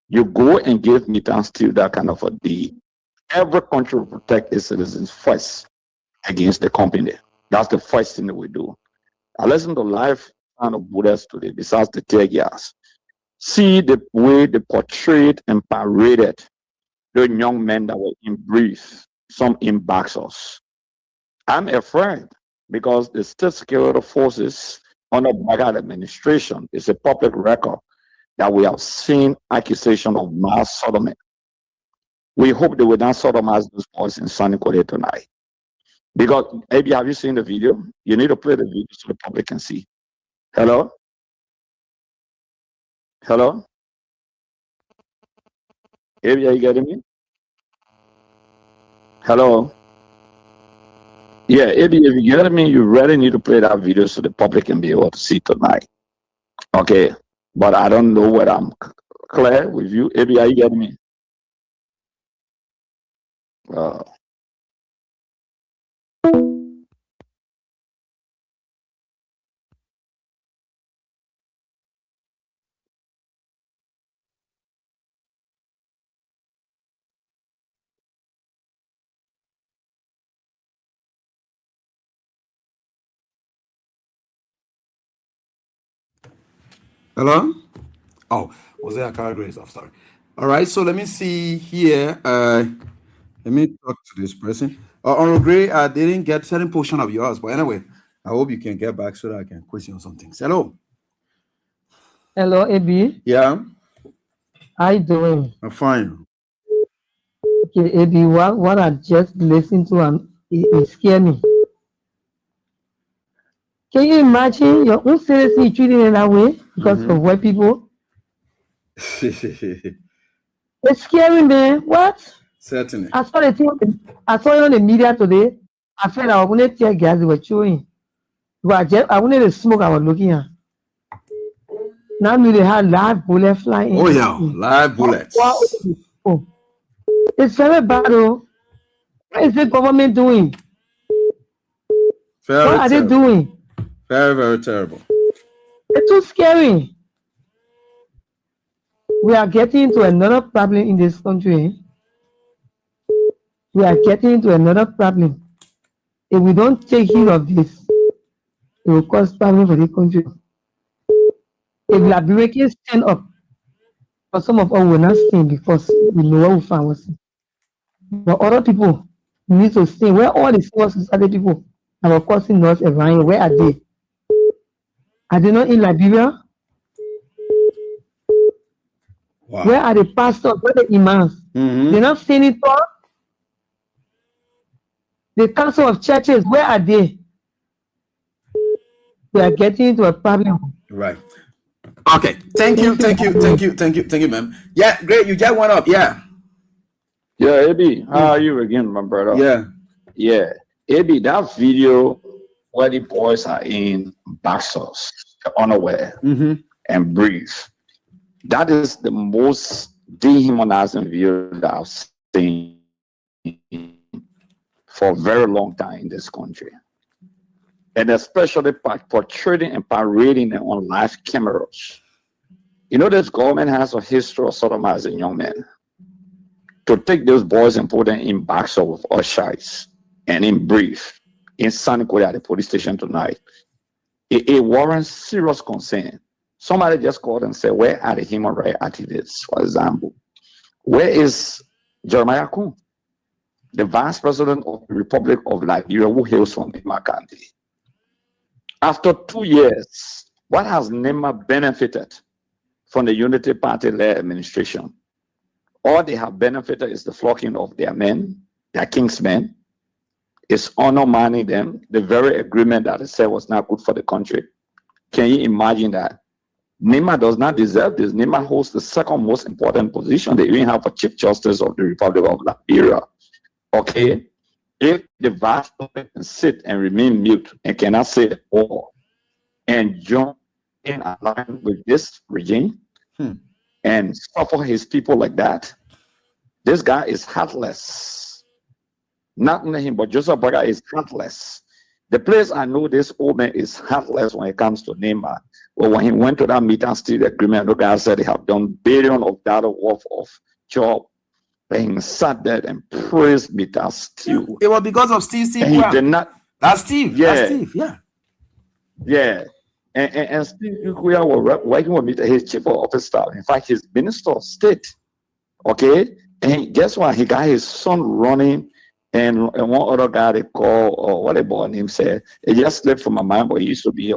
You go and give meat and steal that kind of a deal. Every country will protect its citizens first against the company. That's the first thing that we do. I listen to live kind of Buddhists today, besides the tear gas. See the way they portrayed and paraded the young men that were in brief, some in boxers. I'm afraid because the state security forces under Boakai administration is a public record that we have seen accusation of mass sodomy. We hope they will not sodomize those boys in Sanniquellie tonight. Because, maybe have you seen the video? You need to play the video so the public can see. Hello? Hello? Maybe are you getting me? Hello? Yeah, Ebi, if you get me, you really need to play that video so the public can be able to see tonight. Okay, but I don't know whether I'm clear with you. Ebi, are you getting me? Hello? Oh, was there a car grace? I'm sorry. All right, so let me see here. Let me talk to this person. Honorable Gray, I didn't get certain portion of yours, but anyway, I hope you can get back so that I can question some things. Hello. Hello, AB. Yeah. How you doing? I'm fine. Okay, AB, what I just listened to and it scared me. Can you imagine your own citizen treating in that way because of white people? It's scary, man. What? Certainly. I saw it on the media today. I felt I wanted to tear gas they were chewing. But I wanted to smoke I was looking at. Now they had live bullets flying. Oh yeah, live bullets. Oh. It's very bad though. What is the government doing? Very what are terrible. they doing? Very, very terrible. It's too scary. We are getting into another problem in this country. We are getting into another problem. If we don't take heed of this, it will cause problem for the country. If Liberia stand up, but some of us will not stand because we know what we found was. But other people need to stay. Where all the civil society people that were causing us around here, where are they? Are they not in Liberia? Wow. Where are the pastors? Where are the imams? They're not saying it all. The council of churches, where are they? We are getting into a problem. Right. Okay. Thank you, ma'am. Yeah, great. You just went up. Yeah. Yeah, AB, how are you again, my brother? Yeah. Yeah. AB, that video where the boys are in boxers, unaware, and brief. That is the most dehumanizing video that I've seen for a very long time in this country. And especially portraying and parading them on live cameras. You know, this government has a history of sodomizing young men. To take those boys and put them in boxers with ushers and in brief in San Nicolas at the police station tonight, it warrants serious concern. Somebody just called and said, where are the human rights activists, for example? Where is Jeremiah Kuhn, the vice president of the Republic of Liberia, who hails from Nema County? After 2 years, what has Nema benefited from the Unity Party-led administration? All they have benefited is the flocking of their men, their kingsmen. It's undermining them, the very agreement that they said was not good for the country. Can you imagine that? Nema does not deserve this. Nema holds the second most important position. They even have a Chief Justice of the Republic of Liberia. Okay? If the vice president can sit and remain mute and cannot say it all and join in line with this regime and suffer his people like that, this guy is heartless. Not only him, but Joseph Boakai is heartless. The place I know this old man is heartless when it comes to Nema. Well, when he went to that meet and steal the agreement, the guy said they have done billions of dollars worth of job. And he sat there and praised Mr. Steve. It was because of Steve. And he did not. That's Steve. Yeah. That's Steve. Yeah. Yeah. And Steve Kuya was working with Mr. His chief of office staff. In fact, his minister of state. Okay. And guess what? He got his son running. And one other guy they call, or what they bought him said, it just slipped from my mind, but he used to be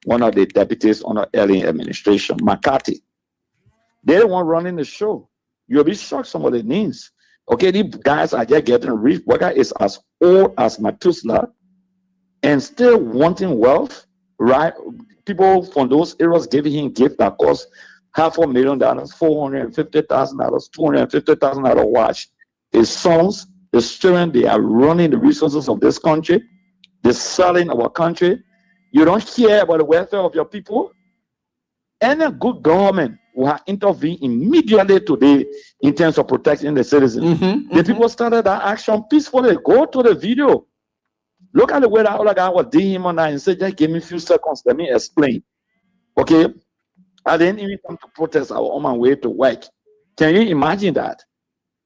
one of the deputies on the early administration, McCarthy. They're the one running the show. You'll be shocked some of the names. Okay, these guys are just getting rich. Boakai is as old as Methuselah and still wanting wealth, right? People from those areas giving him gifts that cost $500,000, $450,000, $250,000 watch. His sons, the children, they are running the resources of this country. They're selling our country. You don't care about the welfare of your people. Any good government will have intervened immediately today in terms of protecting the citizens. The people started that action peacefully. Go to the video. Look at the way that other guy was doing him on that and said, just give me a few seconds. Let me explain. Okay? I didn't even come to protest. I was on my way to work. Can you imagine that?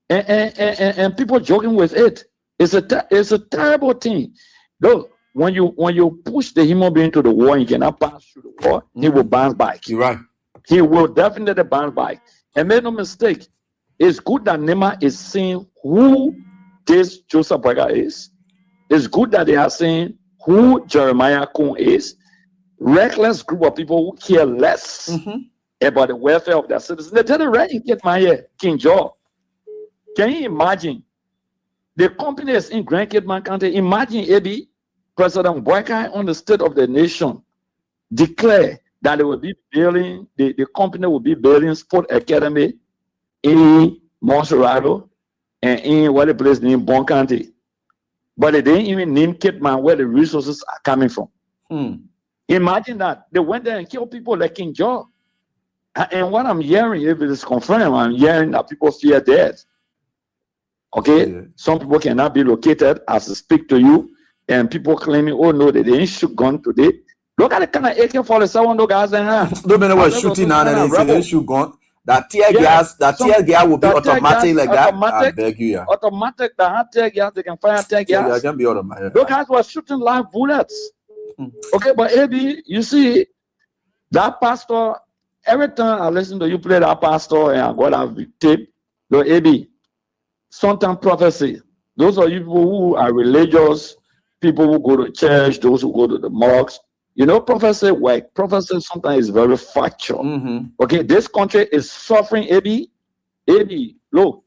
And people joking with it. It's a terrible thing. Look, when you push the human being to the wall and you cannot pass through the wall, he will bounce back. You're right. He will definitely bounce back. And make no mistake, it's good that Nema is seeing who this Joseph Boakai is. It's good that they are saying who Jeremiah Kuhn is. Reckless group of people who care less about the welfare of their citizens. They tell the right in King George. Can you imagine? The company is in Grand Cape County. Imagine AB, President Boakai on the State of the Nation declare that they will be building, the company will be building Sport Academy in Monserrado and in what the place named Bon County. But they didn't even name Cape Man where the resources are coming from. Imagine that. They went there and killed people like King George. And what I'm hearing, if it is confirmed, I'm hearing that people fear death. Okay? Some people cannot be located as I speak to you. And people claiming, oh no, they didn't shoot gun today. Look at the kind of AK-47 those guys in here. No matter what shooting now and they shoot gun. That tear gas will be automatic like that. I beg you, yeah. Automatic, that tear gas, they can fire tear gas. Can be automatic. Those guys were shooting live bullets. Okay, but AB, you see, that pastor, every time I listen to you play that pastor and I got that tape, the AB, sometimes prophecy. Those are you people who are religious, people who go to church, those who go to the mosques. You know, prophecy work. Prophecy sometimes is very factual. Okay, this country is suffering. AB, look,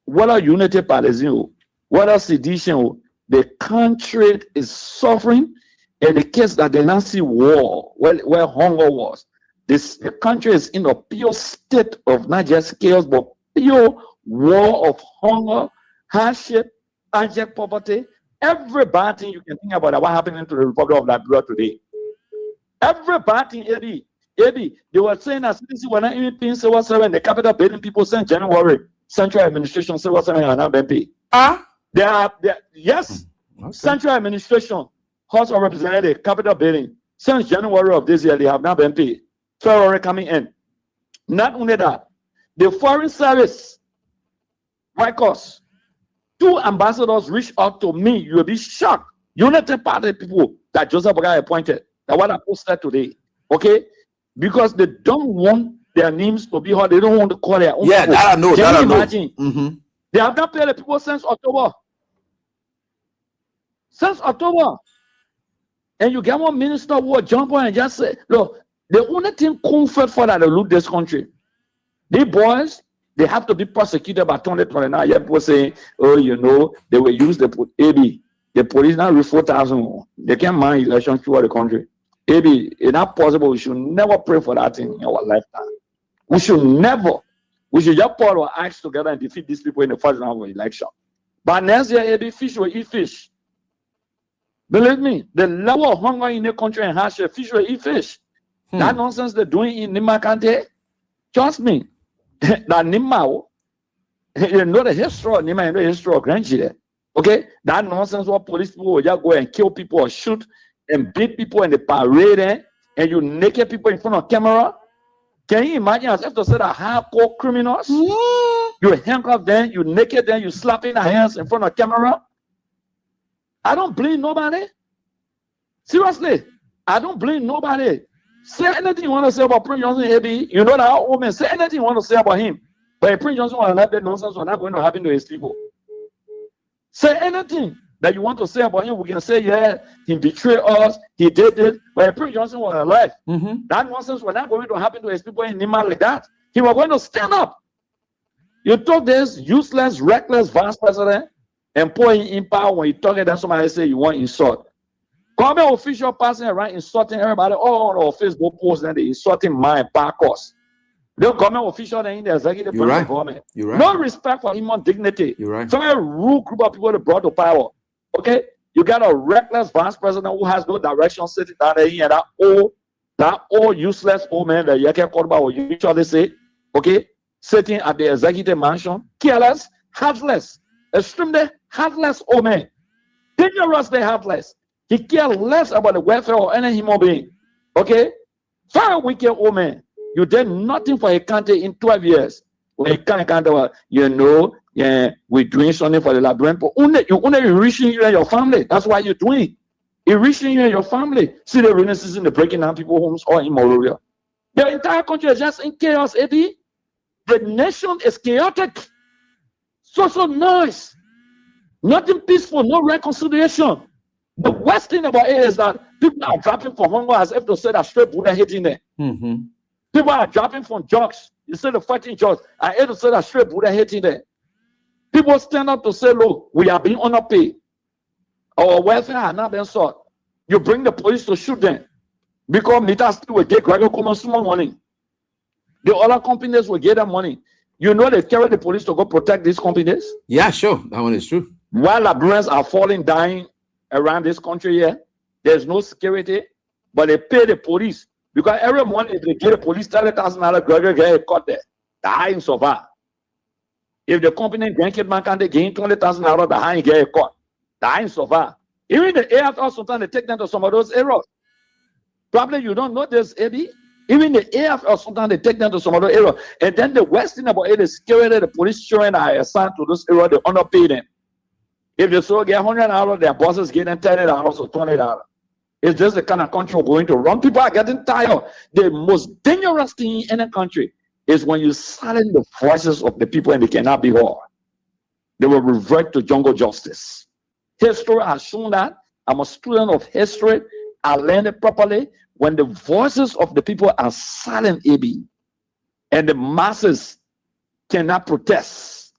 whether unity partisan, whether sedition, the country is suffering. In the case that the Nazi war, where hunger was, the country is in a pure state of not just chaos, but pure war of hunger, hardship, abject poverty. Every bad thing you can think about what happening to the Republic of Liberia today. Every bad thing, AB, they were saying that CDC were not even paying Civil 7, the capital building people sent January, Central Administration, Civil 7 are not being paid. Yes, okay. Central Administration, House of Representatives, capital building, since January of this year, they have not been paid. February coming in. Not only that, the Foreign Service, White House, 2 ambassadors reached out to me. You will be shocked. United Party people that Joseph Boakai appointed, that what I posted today. Okay? Because they don't want their names to be heard. They don't want to call their own. Yeah, that I know. Can you imagine? They have not paid the people since October. Since October. And you get one minister who will jump on and just say, look, the only thing comfort for that to loot this country. These boys, they have to be prosecuted by 2029. Yeah, people saying, oh, you know, they will use the AB. The police now with 4,000. They can't manage elections throughout the country. AB, it's not possible. We should never pray for that in our lifetime. We should never. We should just put our acts together and defeat these people in the first round of election. But next year, AB, fish will eat fish. Believe me, the level of hunger in the country and hardship, fish will eat fish. That nonsense they're doing in Nima Kante, trust me, that Nima, you know the history of Nima and the history of Granchile. Okay? That nonsense where police people will just go and kill people or shoot and beat people in the parade and you naked people in front of camera. Can you imagine as if to say that hardcore criminals? You handcuff them, you naked them, you slapping their hands in front of camera. I don't blame nobody. Seriously, I don't blame nobody. Say anything you want to say about Prince Johnson, AB. You know that old man. Say anything you want to say about him. But if Prince Johnson will not that nonsense, will not going to happen to his people. Say anything that you want to say about him. We can say, yeah, he betrayed us, he did it. But if Prince Johnson was alive, that nonsense was not going to happen to his people in Nima like that. He was going to stand up. You took this useless, reckless vice president and put him in power when you talk and then somebody say you want insult. Government official passing around insulting everybody all on Facebook posts and they insulting my back us. The government official in the executive government. You're right. No respect for human dignity. You're right. Very rude group of people that brought to power. Okay? You got a reckless vice president who has no direction sitting down there and that old useless old man that you can call about what you usually say, okay? Sitting at the executive mansion, careless, heartless, extremely heartless old man. Dangerously heartless. He cares less about the welfare of any human being. Okay? Very wicked old man. You did nothing for a country in 12 years. When you can't, you know, yeah, we're doing something for the Liberian people. You only enriching you and your family. That's why you're doing. Enriching you and your family. See the renaissance in the breaking down people's homes or in Monrovia. The entire country is just in chaos, Eddie. The nation is chaotic. Social noise. Nothing peaceful, no reconciliation. The worst thing about it is that people are dropping from hunger as if to say that straight Buddha hitting there. People are dropping from jobs. Instead of fighting jobs, I hate to say that straight Buddha hitting there. People stand up to say, look, we are being underpaid. Our welfare has not been sought. You bring the police to shoot them. Because Mita still will get Gregor Common small money. The other companies will get them money. You know they carry the police to go protect these companies? Yeah, sure. That one is true. While Liberians are falling, dying around this country here, there's no security, but they pay the police. Because every month if they get the police $30,000, Gregor get caught there. The high in survive. If the company Grand Kid Man can they gain $20,000, the high get caught. The high in survive. Even the AFL sometimes they take them to some of those areas. Probably you don't know this, AB. Even the AFL sometimes they take them to some other area. And then the worst thing about it is security, the police showing are assigned to those areas, they underpay them. If they so get $100, their bosses get them $30 or $20. It's just the kind of country we're going to run. People are getting tired. The most dangerous thing in a country is when you silence the voices of the people and they cannot be heard. They will revert to jungle justice. History has shown that. I'm a student of history. I learned it properly. When the voices of the people are silent, AB, and the masses cannot protest,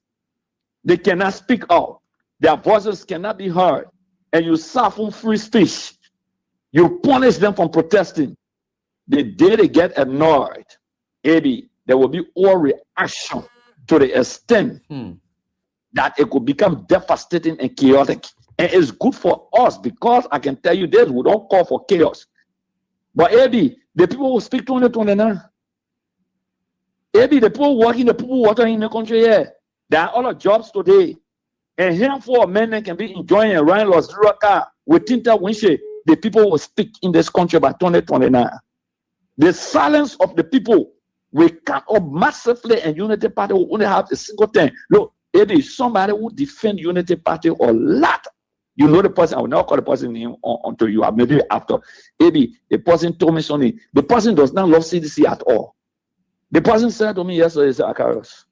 they cannot speak out, their voices cannot be heard, and you soften free speech, you punish them from protesting, the day they get annoyed, AB, there will be overreaction to the extent that it could become devastating and chaotic. And it's good for us because I can tell you this, we don't call for chaos. But AB, the people who speak 2029. AB, the people working, the people working in the country here, there are other jobs today. And handful of men that can be enjoying a ride Los car with tinted windshield. The people will speak in this country by 2029. The silence of the people will cut up massively, and Unity Party will only have a single thing. Look, AB, somebody who defend Unity Party a lot. You know the person, I will not call the person name until you are maybe after. Maybe the person told me something. The person does not love CDC at all. The person said to me yesterday, Akaros,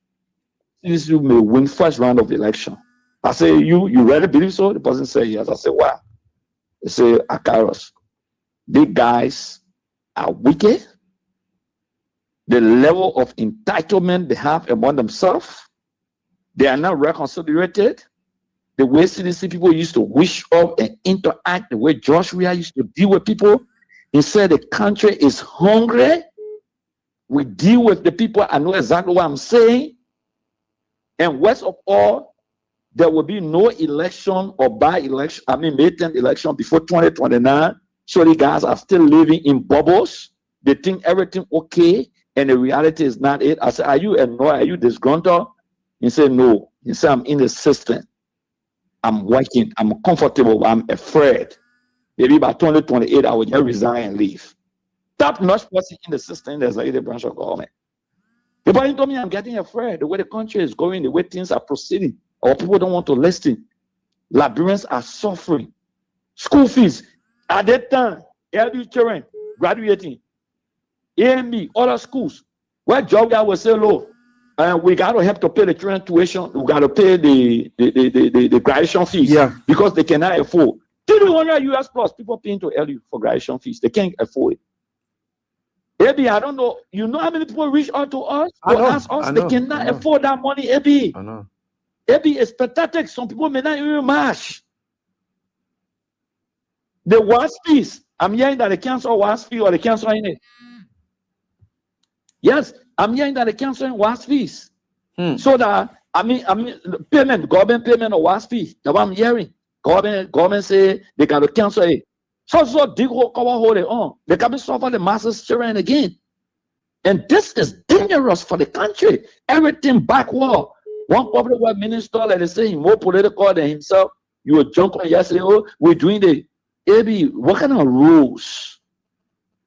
CDC may win first round of election. I say, you really believe so? The person said yes. I said, why? They say, Akaros, these guys are wicked. The level of entitlement they have among themselves, they are not reconciliated. The way CDC people used to wish up and interact, the way Joshua used to deal with people. He said the country is hungry. We deal with the people. I know exactly what I'm saying. And worst of all, there will be no election or by-election, May 10th election before 2029. So the guys are still living in bubbles. They think everything okay, and the reality is not it. I said, are you annoyed? Are you disgruntled? He said, no. He said, I'm in the system. I'm working, I'm comfortable, I'm afraid. Maybe by 2028, I will just resign and leave. Top-notch person in the system, there's like the branch of government. The boy told me I'm getting afraid, the way the country is going, the way things are proceeding, or people don't want to listen. Liberians are suffering. School fees, at that time, elderly children graduating, AME, other schools, where job guy will say, low, and we got to help to pay the children tuition. We got to pay the graduation fees because they cannot afford. $300 plus people paying to LU for graduation fees. They can't afford it. Abby, I don't know. You know how many people reach out to us? Ask us. They cannot afford that money, Abby. I know. Abby, it's pathetic. Some people may not even match. The WASP fees. I'm hearing that they cancel WASP fee or they cancel in it. Yes, I'm hearing that they cancel WASP fees. So that payment, government payment of WASP fee. That's what I'm hearing. Government say they got to cancel it. So dig hole, cover hole on. They can be suffer the masses children again. And this is dangerous for the country. Everything backward. One public work minister, like they say, more political than himself. You were jumping yesterday, oh, we're doing the AB. What kind of rules?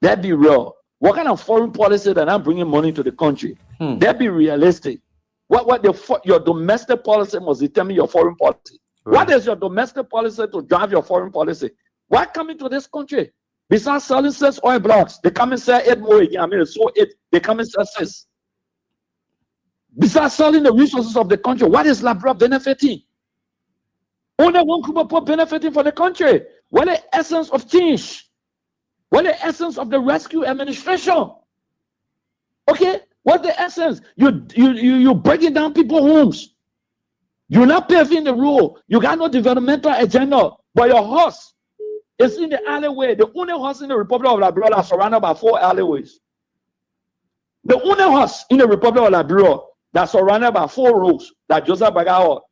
That be real. What kind of foreign policy that I'm bringing money to the country? That be realistic. Your domestic policy must determine your foreign policy. What is your domestic policy to drive your foreign policy? Why come into this country? Besides selling 6 oil blocks, they come and sell 8 more again. So 8, they come and sell 6. Besides selling the resources of the country, what is Liberia benefiting? Only one group of people benefiting for the country. What the essence of change? What the essence of the rescue administration? Okay, what's the essence? You breaking down people's homes. You're not paving the road. You got no developmental agenda, but your horse is in the alleyway. The only horse in the Republic of Liberia are surrounded by 4 alleyways. The only horse in the Republic of Liberia that's surrounded by 4 roads that Joseph Bagao.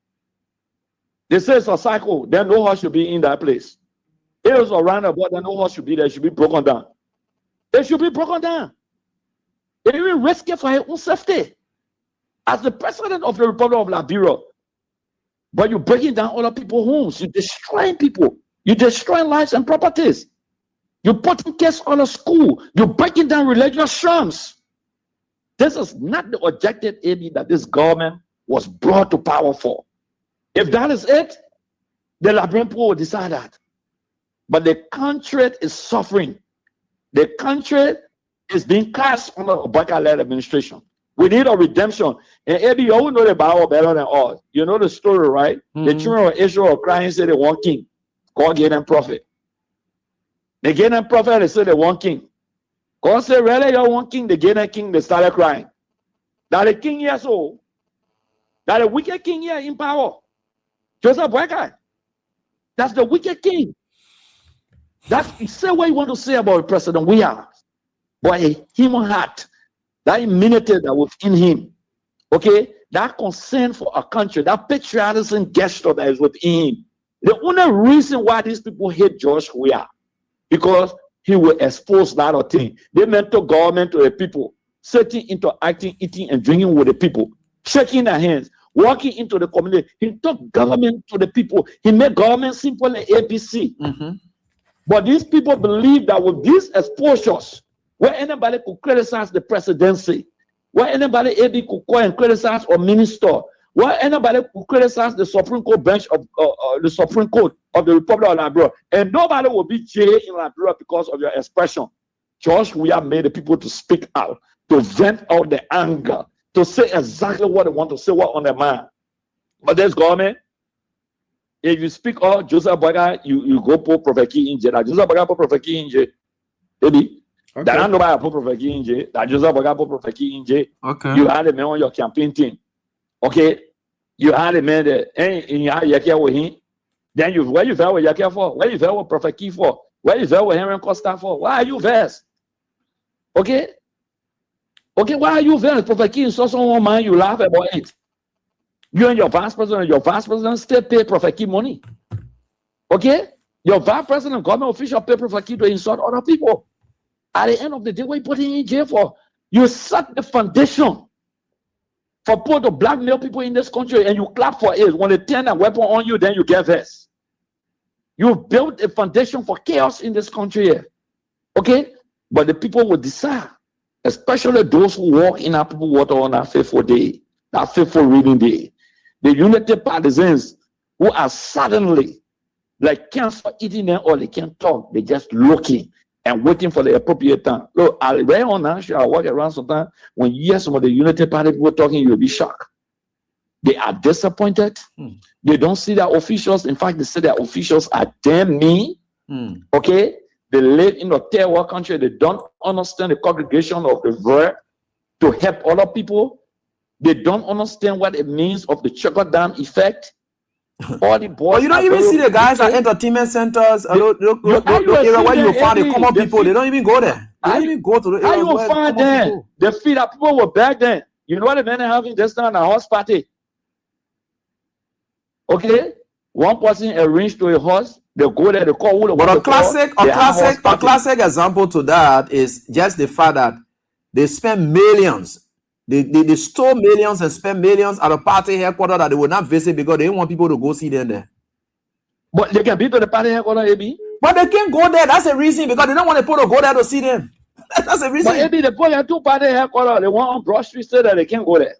They say it's a cycle, then no horse should be in that place. It is a roundabout, then no horse should be there. It should be broken down. It should be broken down. It even risky for your own safety. As the president of the Republic of Liberia, but you're breaking down other people's homes. You're destroying people. You're destroying lives and properties. You're putting kids out of school. You're breaking down religious shrines. This is not the objective aim that this government was brought to power for. If that is it, the Liberian people will decide that. But the country is suffering. The country is being cast under a Obama-led administration. We need a redemption. And Ebi, you know the Bible better than us. You know the story, right? The children of Israel are crying, say they want king. God gave them prophet. They gave them prophet, they said they want king. God said, really, you want king? They gave them king, they started crying. That the king here so, that the wicked king here in power. Joseph Boyka. That's the wicked king. That's say what you want to say about the president. We are. But a human heart, that immunity that within him, okay, that concern for a country, that patriotism gesture that is within him. The only reason why these people hate George Weah, because he will expose that other thing. They mentor government to the people, sitting, interacting, eating, and drinking with the people, shaking their hands, walking into the community. He took government to the people. He made government simple like ABC. But these people believe that with these exposures, where anybody could criticize the presidency, where anybody could call and criticize a minister, where anybody could criticize the Supreme Court bench of the Supreme Court of the Republic of Liberia, and nobody will be jailed in Liberia because of your expression. George Weah made the people to speak out, to vent out the anger, to say exactly what they want to say, what on their mind. But this government, if you speak out, Joseph Boyka, you go put Prophet Key in jail. Joseph Boyka put Prophet Key in jail. Baby. Okay. That nobody put Prophet Key in jail. That Joseph Boyka put Prophet Key in jail. Okay. You had a man on your campaign team. Okay. You had a man that and you had your with him. Then you where you fell with your for? Where you fell with Prophet Key for? Where you fell with Henry Costa for? Why are you vexed? Okay. Okay, why are you vexed? Prophet Key is also one man, you laugh about it. You and your vice president still pay Prophet Key money. Okay? Your vice president, government official pay Prophet Key to insult other people. At the end of the day, what you put in jail for? You set the foundation for people to blackmail people in this country, and you clap for it. When they turn a weapon on you, then you get vexed. You built a foundation for chaos in this country here. Okay? But the people will decide, especially those who walk in our people water on our faithful day, our faithful reading day. The unity partisans who are suddenly like cancer eating them or they can't talk, they just looking and waiting for the appropriate time. Look, I read on that show, I walk around sometimes. When you hear some of the unity party people talking, you'll be shocked. They are disappointed. They don't see their officials. In fact, they say their officials are damn mean. Okay? They live in a third world country. They don't understand the congregation of the word to help other people. They don't understand what it means of the trickle-down effect. All the boys. Well, you don't even see the guys at entertainment centers. Where you find the common people, they don't even go there. They don't even go to the areas where find them. The feed that people were back then. You know what the men are having just now in a horse party? Okay, one person arranged to a horse. They go there. They call who. But a classic example to that is just the fact that they spend millions. They stole millions and spend millions at a party headquarters that they will not visit because they don't want people to go see them there. But they can be to the party headquarters, AB. But they can't go there. That's the reason, because they don't want people to go there to see them. That's the reason. But AB, the put two party headquarters. They want on Broad Street say that they can't go there.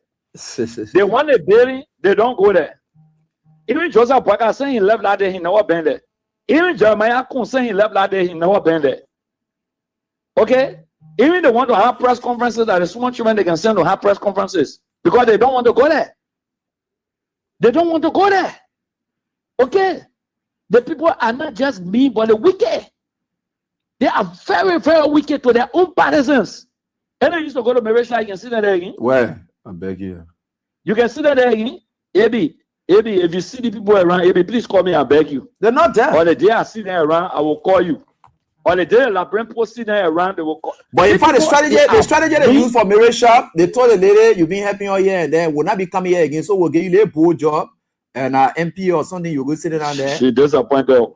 They want a building. They don't go there. Even Joseph Boyka saying he left that day, he never been there. Even Jeremiah Kun saying he left that day, he never been there. Okay. Even they want to have press conferences, that the small children they can send to have press conferences because they don't want to go there. They don't want to go there. Okay? The people are not just mean, but the wicked. They are very, very wicked to their own partisans. And they used to go to Marisha, you can see that there again. Where? I beg you. You can see that there again. AB, if you see the people around, AB, please call me, I beg you. They're not there. Or the day I see them around, I will call you. Or the day Liberian people see them around, they will call. But in fact, the strategy they use for Mirror Shop, they told the lady, you've been helping all year, and then we'll not be coming here again, so we'll give you a poor job and MP or something, you go sitting down there. She disappointed.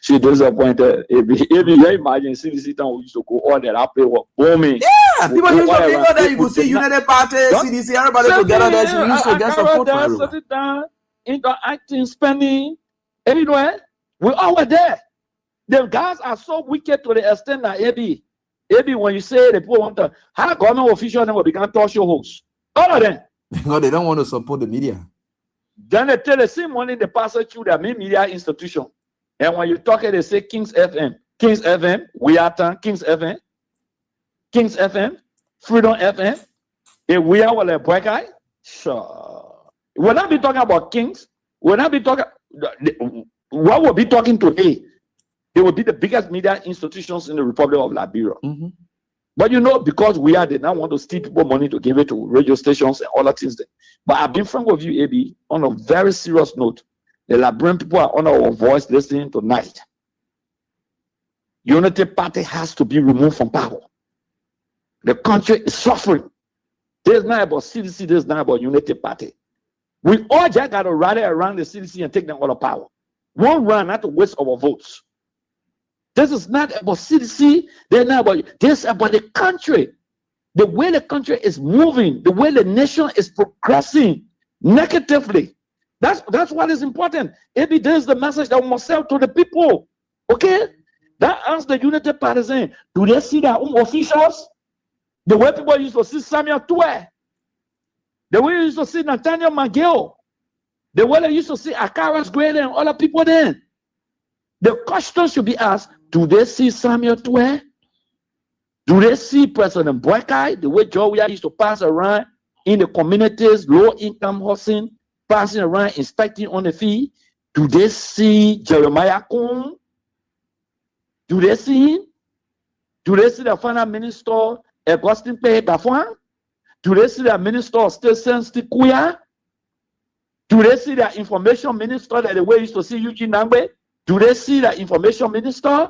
She disappointed. If you imagine CDC town, we used to go all that up there booming. Yeah, people used to go there. You could see United Party, CDC, everybody together there. She used to get support. Sitting down, interacting, spending. Anyway, we all were there. The guys are so wicked to the extent that AB, when you say the people want to, how government officials will become talk show hosts? All of them. No, they don't want to support the media. Then they tell the same one in the pastor to their main media institution. And when you talk, they say Kings FM, We Are Town, Kings FM, Freedom FM, and We Are a Black Guy. Sure. We'll not be talking about Kings. We'll not be talking. What we'll be talking today, they will be the biggest media institutions in the Republic of Liberia. Mm-hmm. But you know, because we are, they now want to steal people money to give it to radio stations and all that things. But I've been frank with you, AB, on a very serious note. The Liberian people are on our voice listening tonight. Unity Party has to be removed from power. The country is suffering. There's not about CDC, there's not about Unity Party. We all just got to rally around the CDC and take them out of power. One run, not to waste our votes. This is not about CDC, they're not about, this is about the country. The way the country is moving, the way the nation is progressing negatively. That's what is important. Maybe there's the message that we must sell to the people. Okay? That asks the Unity Party saying, do they see their own officials? The way people used to see Samuel Tue. The way you used to see Nathaniel McGill. The way they used to see Akaras Grady and other people then. The question should be asked, do they see Samuel Tue? Do they see President Boakai, the way Joe used to pass around in the communities, low-income housing, passing around, inspecting on the fee? Do they see Jeremiah Kuhn? Do they see him? Do they see the finance minister, Augustine Pei Gafwan? Do they see the minister of State Sensitive Kuya? Do they see the information minister that the way used to see Eugene Nangbe? Do they see the information minister?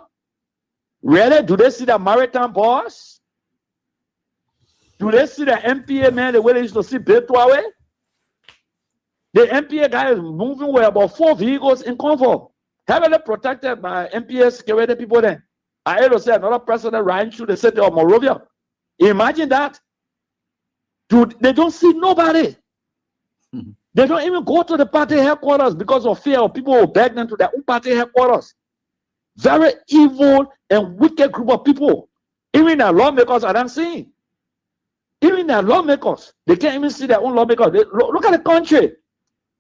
Really? Do they see the maritime boss? Do they see the MPA man the way they used to see Betwawe? The MPA guy is moving with about 4 vehicles in convoy, heavily protected by MPA security people then. I heard to say another president riding through the city of Monrovia. Imagine that. Dude, they don't see nobody. Mm-hmm. They don't even go to the party headquarters because of fear of people who beg them to their own party headquarters. Very evil and wicked group of people. Even their lawmakers are not seeing. Even their lawmakers, they can't even see their own lawmakers. Look at the country.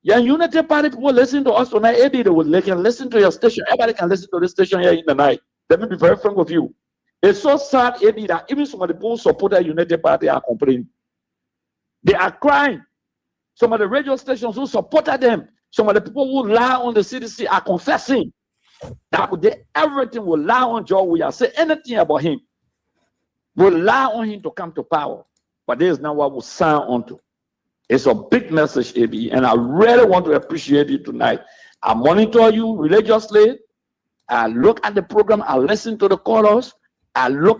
Yeah, Unity Party people listen to us tonight. Maybe they can listen to your station. Everybody can listen to this station here in the night. Let me be very frank with you. It's so sad, Maybe that even some of the people who support the Unity Party are complaining. They are crying. Some of the radio stations who supported them, some of the people who lie on the CDC are confessing that everything will lie on Joe. We are saying anything about him. Will lie on him to come to power. But this is not what we sign on to. It's a big message, AB, and I really want to appreciate you tonight. I monitor you religiously. I look at the program. I listen to the callers. I look